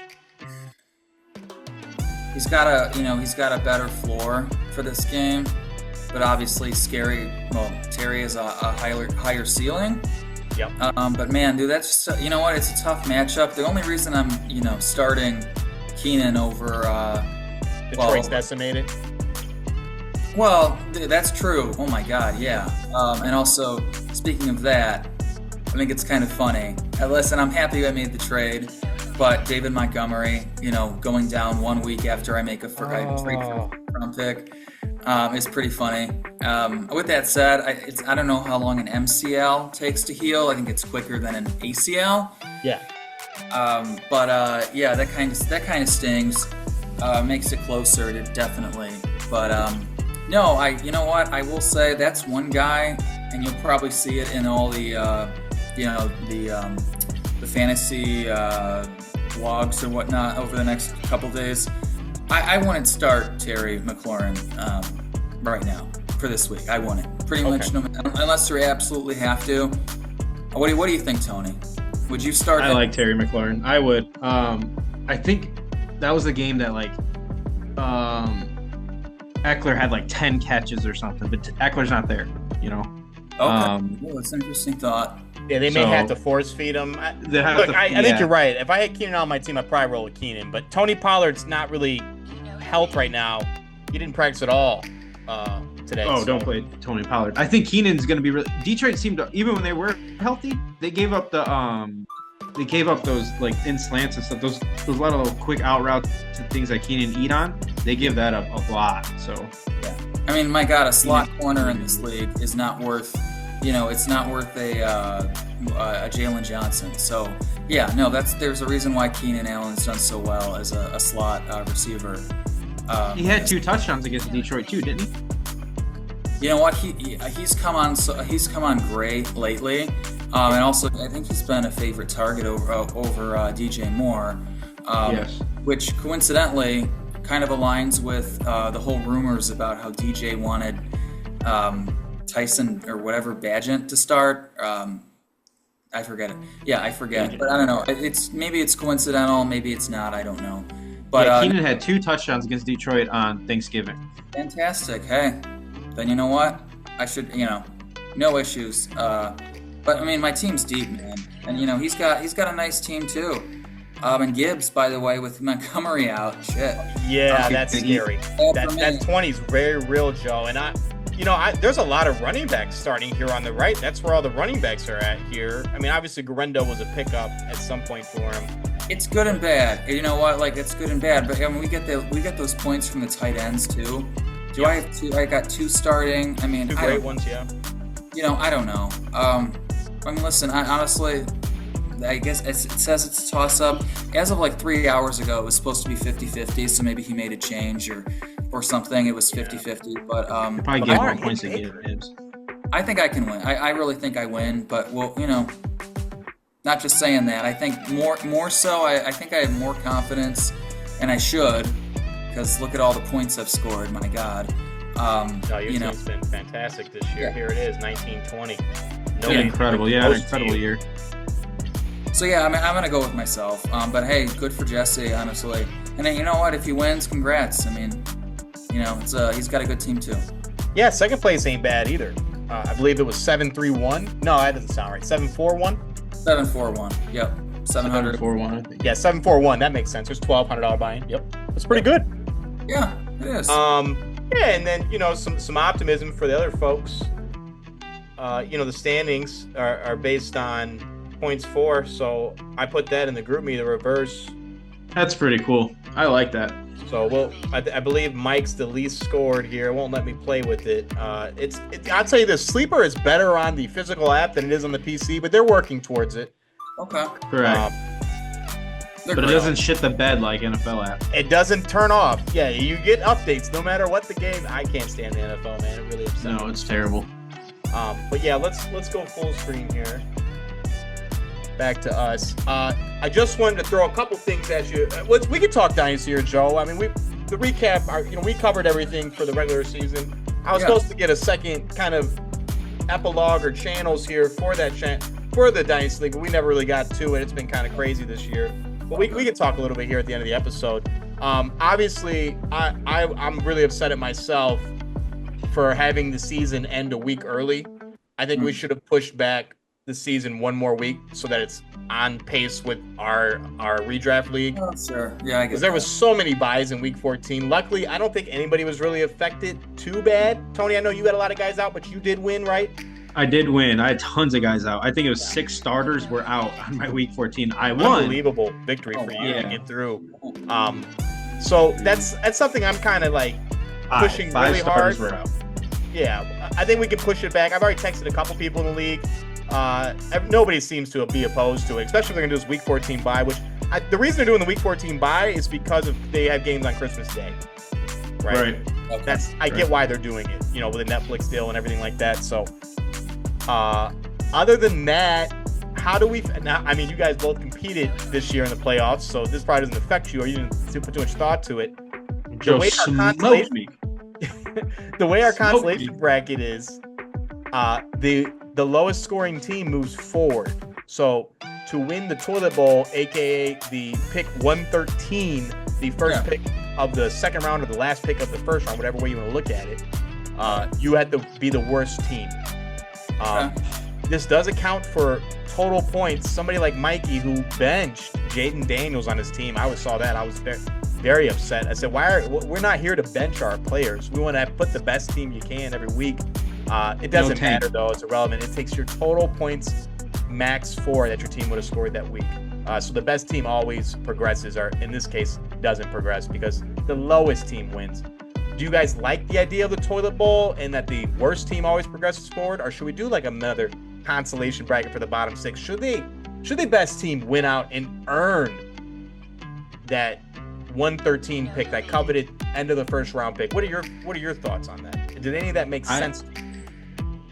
He's got a better floor for this game, but obviously Terry has a higher ceiling. Yep. But man, dude, that's just what? It's a tough matchup. The only reason I'm starting Keenan over Detroit's decimated. Well, that's true. Oh my God, yeah. And also, speaking of that, I think it's kind of funny. Listen, I'm happy I made the trade, but David Montgomery, going down 1 week after I make a trade for a round pick, is pretty funny. With that said, I don't know how long an MCL takes to heal. I think it's quicker than an ACL. Yeah. Yeah, that kind of stings. Makes it closer, definitely. But no, you know what? I will say that's one guy, and you'll probably see it in all the the fantasy blogs or whatnot over the next couple days. I wouldn't start Terry McLaurin right now for this week. I wouldn't. Pretty much, unless you absolutely have to. What do you think, Tony? Would you start? I like Terry McLaurin. I would. I think that was the game that Eckler had like 10 catches or something, but Eckler's not there, Okay. Well, that's an interesting thought. Yeah, they may have to force feed him. I think you're right. If I had Keenan on my team, I'd probably roll with Keenan. But Tony Pollard's not really health right now. He didn't practice at all today. Oh, don't play Tony Pollard. I think Keenan's going to be really. Detroit seemed to, even when they were healthy, they gave up those like in slants and stuff. Those little quick out routes to things that Keenan eat on. They give that up a lot. So yeah, I mean, my God, a slot corner in this league is not worth. It's not worth a Jalen Johnson. So yeah, no, there's a reason why Keenan Allen's done so well as a slot receiver. He had 2 touchdowns against Detroit too, didn't he? You know what? He's come on great lately, and also I think he's been a favorite target over DJ Moore, yes. Which coincidentally kind of aligns with the whole rumors about how DJ wanted Tyson or whatever Bagent to start. I forget it. Yeah, I forget, but I don't know. Maybe it's coincidental, maybe it's not. I don't know. But Keenan had 2 touchdowns against Detroit on Thanksgiving. Fantastic. Hey, then you know what? I should, no issues. But I mean, my team's deep, man, and he's got a nice team too. And Gibbs, by the way, with Montgomery out, shit. Yeah, that's scary. That 20's very real, Joe. And there's a lot of running backs starting here on the right. That's where all the running backs are at here. I mean, obviously, Guerrero was a pickup at some point for him. It's good and bad. You know what? Like, it's good and bad. But I mean, we get those points from the tight ends too. I have two? I got two starting. I mean, two great ones, yeah. I don't know. I mean, listen. Honestly, I guess it says it's a toss-up. As of like 3 hours ago, it was supposed to be 50-50. So maybe he made a change or something. It was 50-50. But probably get more points to get Hibbs. I think I can win. I really think I win. But well, not just saying that. I think more so. I think I have more confidence, and I should, because look at all the points I've scored. My God. Your team's been fantastic this year. Yeah. Here it is, 19-20. Incredible. Yeah, an incredible year. So yeah, I'm gonna go with myself. But hey, good for Jesse, honestly. And then, you know what? If he wins, congrats. I mean, he's got a good team too. Yeah, second place ain't bad either. I believe it was 7-3-1. No, that doesn't sound right. 7-4-1. 7-4-1. Yep. 700. 7-4-1, I think. Yeah, 7-4-1. That makes sense. There's $1,200 buy-in. Yep, that's pretty good. Yeah, it is. Yeah, and then some optimism for the other folks. The standings are based on points for, so I put that in the group me, the reverse. That's pretty cool. I like that. So I believe Mike's the least scored here. It won't let me play with it. I'll tell you this, Sleeper is better on the physical app than it is on the PC, but they're working towards it. Okay. Correct. But it doesn't shit the bed like NFL app. It doesn't turn off. Yeah, you get updates no matter what the game. I can't stand the NFL, man. It really upsets me. No, it's terrible. But yeah, let's go full screen here. Back to us. I just wanted to throw a couple things at you. We could talk Dynasty here, Joe. I mean, the recap. We covered everything for the regular season. I was supposed to get a second kind of epilogue or channels here for for the Dynasty League, but we never really got to it. It's been kind of crazy this year. But we could talk a little bit here at the end of the episode. Obviously, I'm really upset at myself for having the season end a week early. I think we should have pushed back the season one more week so that it's on pace with our redraft league. Oh, sure. Yeah, I guess. Because there was so many buys in week 14. Luckily, I don't think anybody was really affected too bad. Tony, I know you had a lot of guys out, but you did win, right? I did win. I had tons of guys out. I think it was 6 starters were out on my week 14. I won. Unbelievable victory for you to get through. So that's something I'm kind of like pushing five really hard. Starters were out. Yeah, I think we can push it back. I've already texted a couple people in the league. Nobody seems to be opposed to it, especially if they're going to do this week 14 bye, which the reason they're doing the week 14 bye is because they have games on Christmas Day. Right. Okay. I get why they're doing it, with the Netflix deal and everything like that. So, other than that, how do we? Now, I mean, you guys both competed this year in the playoffs, so this probably doesn't affect you, or you didn't put too much thought to it. Joe smoked me. The way our consolation bracket is, the lowest scoring team moves forward. So to win the toilet bowl, aka the pick 113, the first pick of the second round or the last pick of the first round, whatever way you want to look at it, you had to be the worst team. This does account for total points. Somebody like Mikey who benched Jaden Daniels on his team, I saw that. I was very upset. I said, we're not here to bench our players. We want to put the best team you can every week. It doesn't matter, though. It's irrelevant. It takes your total points max 4 that your team would have scored that week. So the best team always progresses, or in this case, doesn't progress because the lowest team wins. Do you guys like the idea of the toilet bowl and that the worst team always progresses forward, or should we do like another consolation bracket for the bottom 6? Should the best team win out and earn that 113 pick, that coveted end of the first round pick? What are your thoughts on that? Did any of that make sense?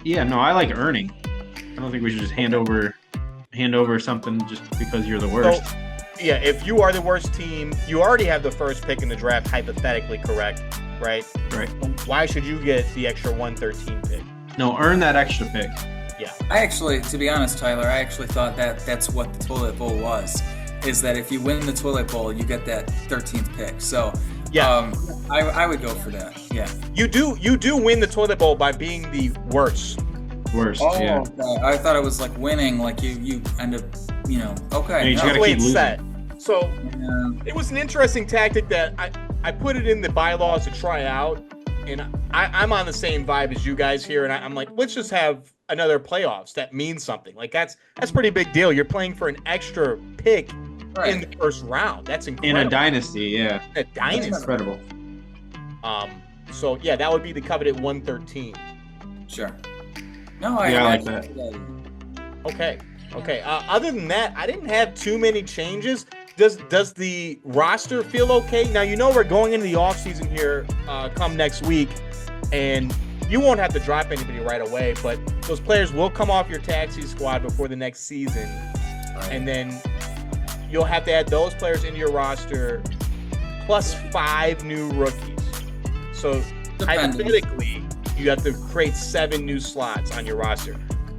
Yeah, no, I like earning. I don't think we should just hand over something just because you're the worst. So, yeah, if you are the worst team, you already have the first pick in the draft, hypothetically correct, right? Right. Why should you get the extra 113 pick? No, earn that extra pick. Yeah. To be honest, Tyler, I actually thought that's what the toilet bowl was. Is that if you win the toilet bowl, you get that 13th pick. So yeah, I would go for that. Yeah. You do win the toilet bowl by being the worst. Yeah. Okay. I thought it was like winning, like you end up, okay. Yeah, you just gotta keep losing. So it was an interesting tactic that I put it in the bylaws to try out, and I'm on the same vibe as you guys here, and I'm like, let's just have another playoffs. That means something. Like that's pretty big deal. You're playing for an extra pick in the first round. That's incredible. In a dynasty, yeah. A dynasty. That's incredible. So yeah, that would be the coveted 113. Sure. No, I like that. Okay. Other than that, I didn't have too many changes. Does the roster feel okay? Now, we're going into the offseason here come next week, and you won't have to drop anybody right away, but those players will come off your taxi squad before the next season, and then you'll have to add those players into your roster plus 5 new rookies. So hypothetically, you have to create 7 new slots on your roster.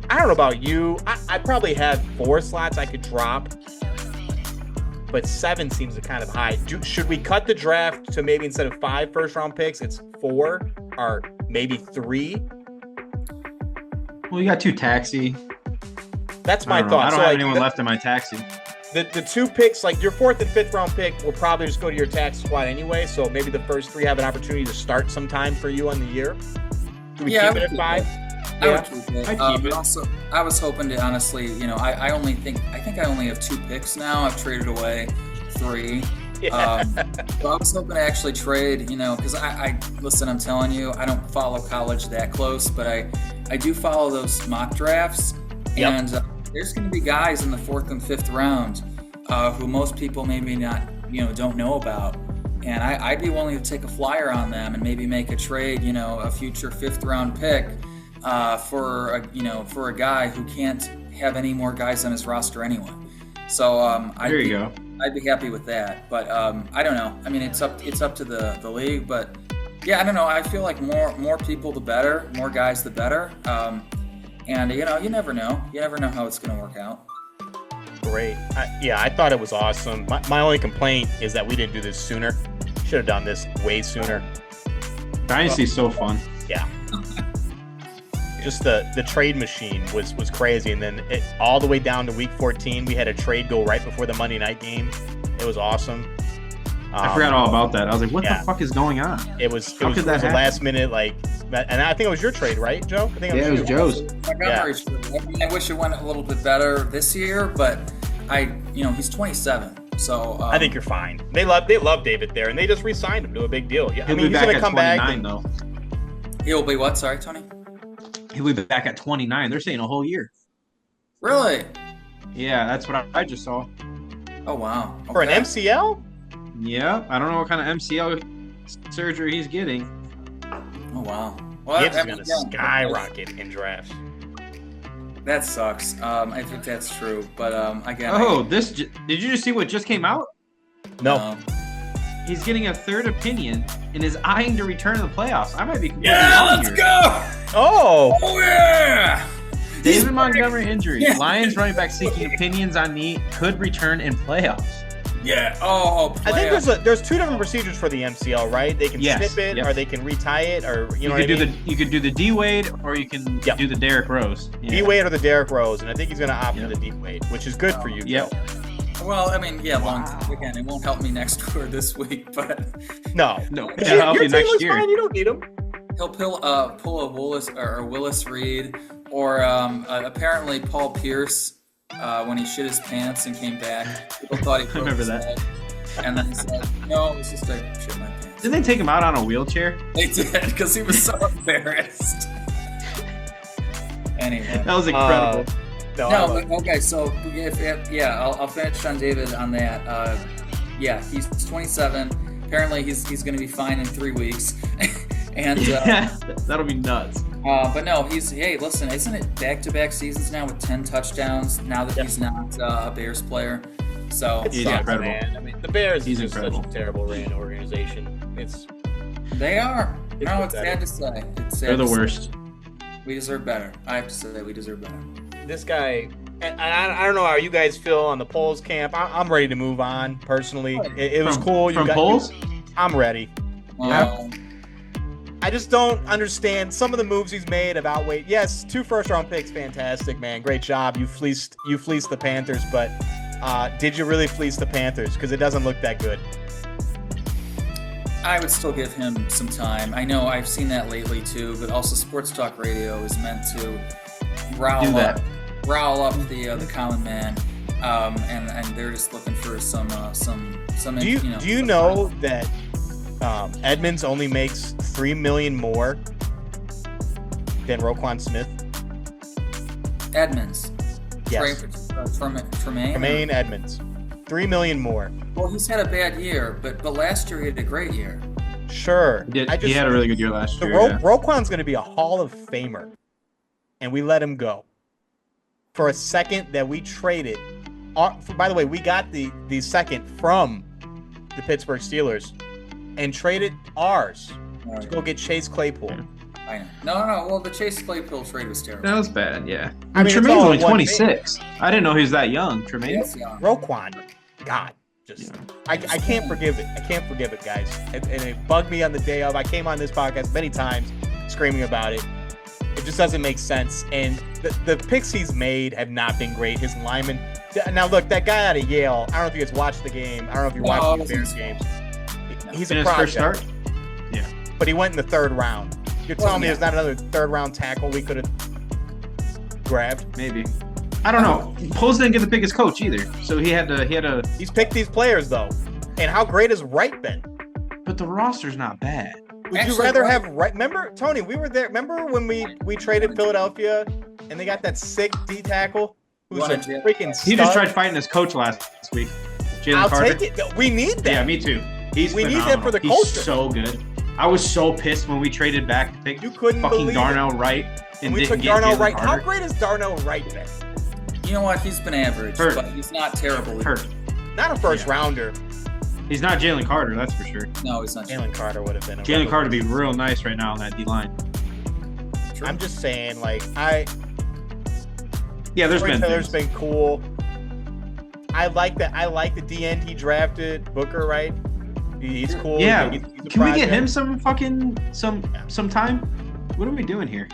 I don't know about you. I probably have 4 slots I could drop, but 7 seems kind of high. Should we cut the draft to maybe instead of 5 first-round picks, it's 4 or maybe 3? Well, you got 2 taxi. That's my thought. I don't have anyone left in my taxi. The 2 picks, like your 4th and 5th round pick, will probably just go to your tax squad anyway. So maybe the first 3 have an opportunity to start sometime for you on the year. Do we keep it at 5? I would keep it. But also, I was hoping to honestly, I think I only have 2 picks now. I've traded away 3. Yeah. So I was hoping to actually trade, because listen, I'm telling you, I don't follow college that close, but I do follow those mock drafts, and there's going to be guys in the 4th and 5th round who most people maybe not, don't know about. And I'd be willing to take a flyer on them and maybe make a trade, a future 5th round pick for a guy who can't have any more guys on his roster anyway. So I'd be happy with that. But I don't know. I mean, it's up to the league. But yeah, I don't know. I feel like more people the better, more guys the better. And you never know. You never know how it's going to work out. Great. I thought it was awesome. My only complaint is that we didn't do this sooner. Should have done this way sooner. Dynasty's so fun. Yeah. Just the trade machine was crazy, and then all the way down to week 14, we had a trade go right before the Monday night game. It was awesome. I forgot all about that. I was like, "What the fuck is going on?" It was a last minute, and I think it was your trade, right, Joe? I think it was Joe's. I wish it went a little bit better this year, but he's 27. So I think you're fine. They love David there, and they just re-signed him to a big deal. Yeah, he'll be back at 29, though. He'll be what? Sorry, Tony. He'll be back at 29. They're saying a whole year. Really? Yeah, that's what I just saw. Oh wow. Okay. For an MCL? Yeah, I don't know what kind of MCL surgery he's getting. Oh wow. Well, Gibbs is going to skyrocket in drafts. That sucks. I think that's true, but again. Oh, did you just see what just came out? No. He's getting a 3rd opinion and is eyeing to return to the playoffs. I might be completely wrong here. Go! Oh yeah! David Montgomery injury. Yeah. Lions running back seeking opinions on knee could return in playoffs. Yeah. I think there's 2 different procedures for the MCL, right? They can snip it, or they can retie it, or you could do the D Wade, or you can do the Derrick Rose. Yeah. D Wade or the Derrick Rose, and I think he's going to opt for the D Wade, which is good for you. Yep. Well, I mean, again, it won't help me next or this week, but no. It'll help you next year. Fine. You don't need him. He'll pull a Willis Reed, or apparently Paul Pierce when he shit his pants and came back. People thought he broke remember his that. head, and then he said, "No, it's just I shit my pants." Didn't they take him out on a wheelchair? They did, because he was so embarrassed. Anyway, that was incredible. Okay. So I'll finish on David on that. He's 27. Apparently, he's going to be fine in 3 weeks, and that'll be nuts. But no, listen, isn't it back-to-back seasons now with 10 touchdowns? Now that he's not a Bears player, so he's incredible. Man. I mean, the Bears is incredible. Such a terrible ran organization. They are. No, it's sad to say. They're the worst. We deserve better. I have to say we deserve better. This guy, and I don't know how you guys feel on the polls camp. I'm ready to move on personally. It was cool. From polls? I'm ready. I just don't understand some of the moves he's made have outweighed. Yes, 2 first-round picks, fantastic, man. Great job. You fleeced the Panthers, but did you really fleece the Panthers? Because it doesn't look that good. I would still give him some time. I know I've seen that lately too, but also sports talk radio is meant to rile up the common man, and they're just looking for some. Do you know that Edmonds only makes $3 million more than Roquan Smith? Edmonds. Yes. Tremaine Edmonds. $3 million more. Well, he's had a bad year, but last year he had a great year. Sure. He had a really good year last year. Roquan's going to be a Hall of Famer, and we let him go for a second that we traded. By the way, we got the second from the Pittsburgh Steelers and traded ours to go get Chase Claypool. I know. No. Well, the Chase Claypool trade was terrible. That was bad, yeah. I mean, Tremaine's only 26. I didn't know he was that young. Tremaine? Roquan. God. I can't forgive it. I can't forgive it, guys. And it bugged me on the day of. I came on this podcast many times screaming about it. It just doesn't make sense. And the picks he's made have not been great. His linemen. Now, look, that guy out of Yale, I don't know if you guys watched the game. I don't know if you watched the Bears games. He's a project. First start? Yeah. But he went in the third round. You're telling me there's not another third-round tackle we could have grabbed? Maybe. I don't know. Poles didn't get to pick his coach either, so he had to. He's picked these players though, and how great has Wright been? But the roster's not bad. Would you rather have Wright? Remember, Tony? We were there. Remember when we traded Philadelphia, and they got that sick D tackle who's a freaking stud? He just tried fighting his coach last week, Jalen Carter. I'll take it. We need that. Yeah, me too. We need that for the culture. He's so good. I was so pissed when we traded back to pick fucking Darnell Wright and we took Darnell Wright. How great has Darnell Wright been? You know what? He's been average, but he's not terrible. Not a first rounder. He's not Jalen Carter, that's for sure. No, he's not. Jalen Carter would have been. Jalen Carter would be real nice right now on that D line. I'm just saying, there's been cool. I like that. I like the D end he drafted, Booker, right? He's cool. Yeah. Can we get him some time? What are we doing here?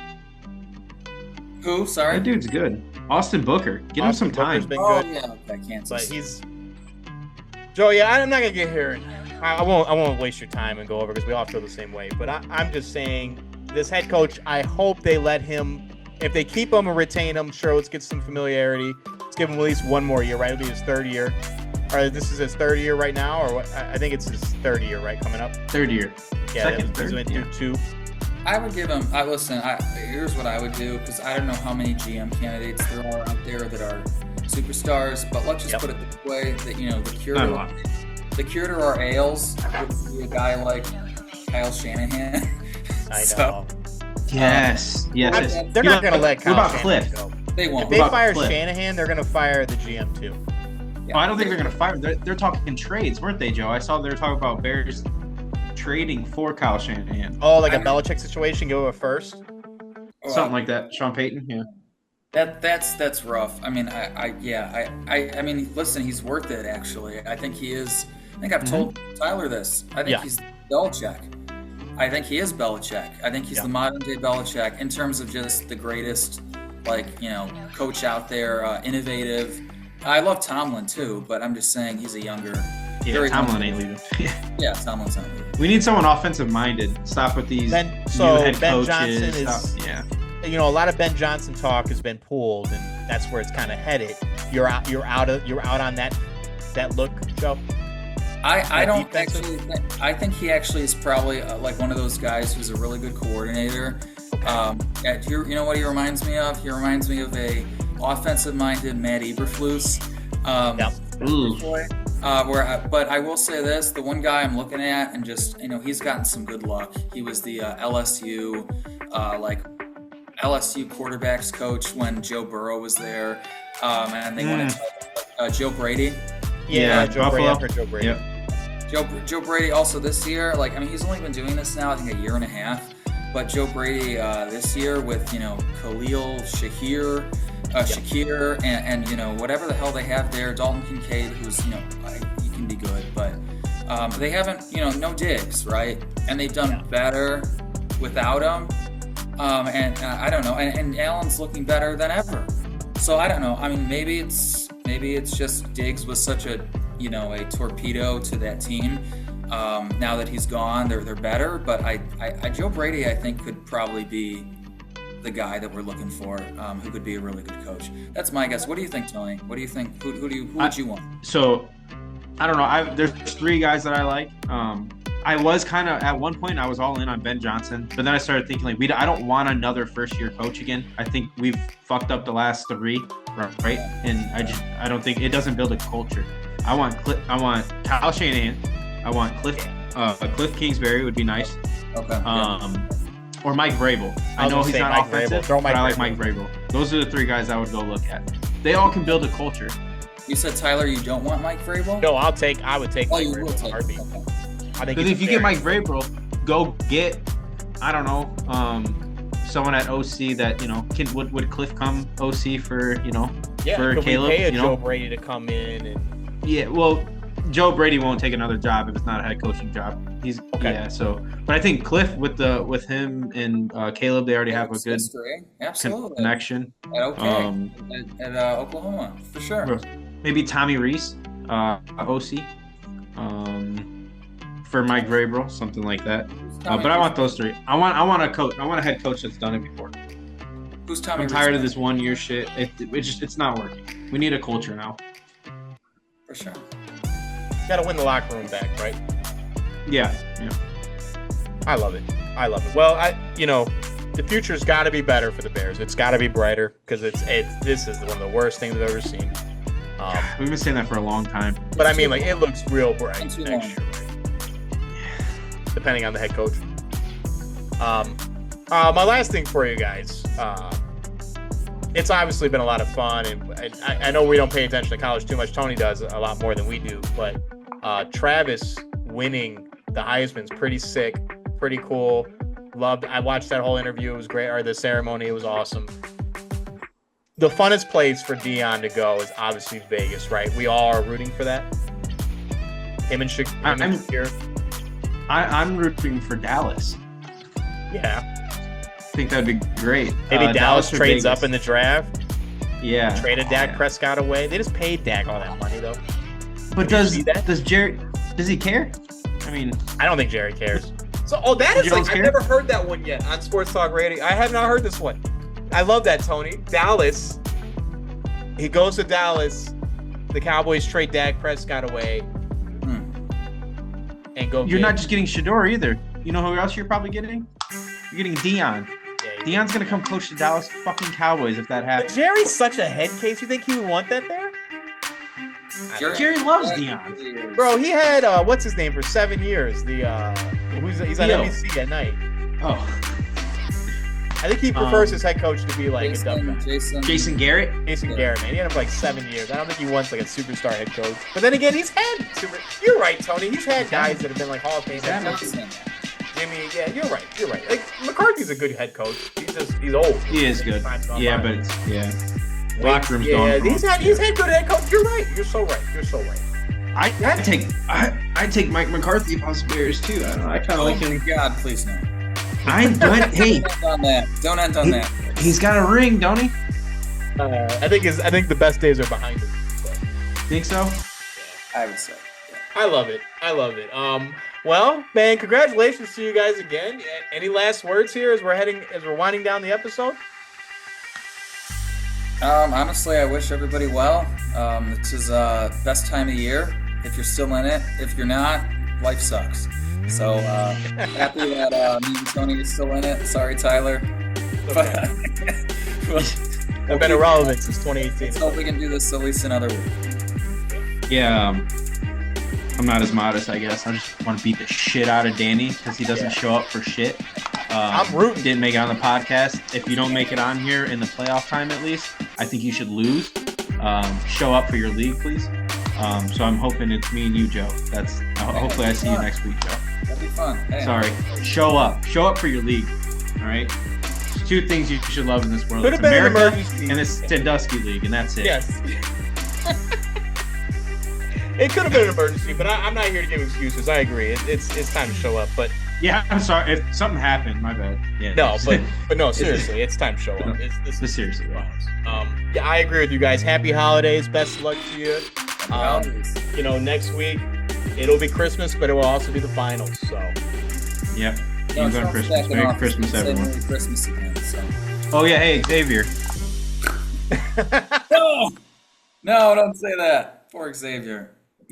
Who? Sorry. That dude's good. Austin Booker. Get him some time. Been good. Yeah. I can't. But he's Joe. Yeah, I'm not gonna get here. I won't waste your time and go over because we all feel the same way. But I'm just saying, this head coach. I hope they let him. If they keep him and retain him, sure, let's get some familiarity. Let's give him at least one more year. Right, it'll be his third year. Or this is his third year right now, or what? I think it's his third year, right, coming up. Third year. Yeah, he's went through two. I would give him. Here's what I would do, because I don't know how many GM candidates there are out there that are superstars. But let's just put it this way: that the cure to our ails would be a guy like Kyle Shanahan. I know. Yes. They're not going to let Kyle Shanahan go. They won't. If they fire Shanahan, they're going to fire the GM too. Yeah. Oh, I don't think they're going to fire him. They're talking trades, weren't they, Joe? I saw they were talking about Bears trading for Kyle Shanahan. Oh, like a Belichick situation, go with first? Something like that. Sean Payton, yeah. That's rough. I mean, I mean, listen, he's worth it, actually. I think he is. I think I've told Tyler this. I think he's Belichick. I think he is Belichick. I think he's the modern day Belichick in terms of just the greatest, coach out there, innovative. I love Tomlin too, but I'm just saying he's a younger. Yeah, Tomlin ain't leaving. Yeah, Tomlin's not leaving. We need someone offensive minded. Stop with these new head coaches. Johnson is, a lot of Ben Johnson talk has been pulled, and that's where it's kind of headed. You're out on that look, Joe. I don't actually. I think he actually is probably like one of those guys who's a really good coordinator. You know what he reminds me of? He reminds me of a offensive-minded Matt Eberflus. But I will say this: the one guy I'm looking at, and just he's gotten some good luck. He was the LSU quarterbacks coach when Joe Burrow was there, and they wanted Joe Brady. Joe Brady. Yep. Joe Brady also this year, he's only been doing this now, I think, a year and a half. But Joe Brady this year with, Khalil Shakir, and whatever the hell they have there, Dalton Kincaid, who's, he can be good. But they haven't, no Diggs, right? And they've done better without him. And I don't know. And Allen's looking better than ever. So I don't know. I mean, maybe it's just Diggs was such a torpedo to that team. Now that he's gone, they're better. But Joe Brady, I think, could probably be the guy that we're looking for, who could be a really good coach. That's my guess. What do you think, Tony? What do you think? Who would you want? So, I don't know. There's 3 guys that I like. I was kind of at one point I was all in on Ben Johnson, but then I started thinking like I don't want another first-year coach again. I think we've fucked up the last 3, right? And I don't think it doesn't build a culture. I want Kyle Shanahan. I want Cliff Kingsbury would be nice. Okay. Or Mike Vrabel. I know he's not Mike offensive, Vrabel. but I like Mike Vrabel. Those are the 3 guys I would go look at. They all can build a culture. You said, Tyler, you don't want Mike Vrabel? No, I would take Mike you Vrabel. will take Heartbeat. him. Okay. I think Because if you get Mike Vrabel, go get, I don't know, someone at OC that, would Cliff come OC for, for Caleb? We pay Joe Brady to come in and. Yeah, well, Joe Brady won't take another job if it's not a head coaching job. He's okay. Yeah. So, but I think Cliff with him and Caleb, they already have a good connection. Okay. At Oklahoma for sure. Maybe Tommy Reese, OC, for Mike Vrabel, something like that. But I want those 3. I want a coach. I want a head coach that's done it before. Who's Tommy? I'm tired of this 1 year shit. It's not working. We need a culture now. For sure. Got to win the locker room back, right? Yeah. I love it. Well, the future's got to be better for the Bears. It's got to be brighter because this is one of the worst things I've ever seen. We've been saying that for a long time. But I mean, like, it looks real bright next year, right? Depending on the head coach. My last thing for you guys. It's obviously been a lot of fun, and I know we don't pay attention to college too much. Tony does a lot more than we do, but Travis winning the Heisman's pretty sick, pretty cool. I watched that whole interview. It was great. Or the ceremony, it was awesome. The funnest place for Deion to go is obviously Vegas, right? We all are rooting for that. Him and Shakir. I'm rooting for Dallas. Yeah. I think that'd be great. Maybe Dallas trades up in the draft. Yeah. Traded Dak Prescott away. They just paid Dak all that money, though. But does he care? I mean, I don't think Jerry cares. So, that is like, I've never heard that one yet on Sports Talk Radio. I have not heard this one. I love that, Tony. Dallas. He goes to Dallas. The Cowboys trade Dak Prescott away. And go. You're not just getting Shador either. You know who else you're probably getting? You're getting Deion. Yeah, Deion's gonna come coach the Dallas fucking Cowboys if that happens. But Jerry's such a head case. You think he would want that there? Jerry loves Deion. Bro, he had what's his name for 7 years. He's on NBC at night. Oh. I think he prefers his head coach to be like a dumb guy. Jason Garrett? Jason Garrett, man. He had him for like 7 years. I don't think he wants like a superstar head coach. But then again, you're right, Tony. He's had guys that have been like Hall of Fame head coaches. Jimmy, yeah, you're right. Like McCarthy's a good head coach. He's old. He is good. Yeah, but locker room's gone. Yeah, he's had good head coach. You're right. You're so right. I take Mike McCarthy if I was Bears too. I kind of like him. God, please no. Hey, don't end on that. He's got a ring, don't he? I think the best days are behind him. So. Think so? Yeah, I would say. Yeah. I love it. Well, man, congratulations to you guys again. Any last words here as we're winding down the episode? Honestly, I wish everybody well. This is best time of year. If you're still in it, if you're not, life sucks. So happy that me and Tony are still in it. Sorry, Tyler. Okay. I've been irrelevant since 2018. Let's hope we can do this at least another week. Yeah, I'm not as modest, I guess. I just want to beat the shit out of Danny because he doesn't show up for shit. I'm rooting. Didn't make it on the podcast. If you don't make it on here in the playoff time, at least, I think you should lose. Show up for your league, please. So I'm hoping it's me and you, Joe. Hopefully I see you next week, Joe. That'd be fun. Hey. Sorry. Show up for your league. All right. There's 2 things you should love in this world. Could have been America an emergency. and this Sandusky League, and that's it. Yes. It could have been an emergency, but I'm not here to give excuses. I agree. It's time to show up. But yeah, I'm sorry if something happened. My bad. Yeah. No, but no, seriously, it's time to show up. This is seriously. Yeah, I agree with you guys. Happy holidays. Best of luck to you. Next week It'll be Christmas, but it will also be the finals. So. Yep. No, Teams on Christmas. Merry Christmas, everyone. Merry Christmas again. So. Oh yeah, hey Xavier. No, don't say that. Poor Xavier.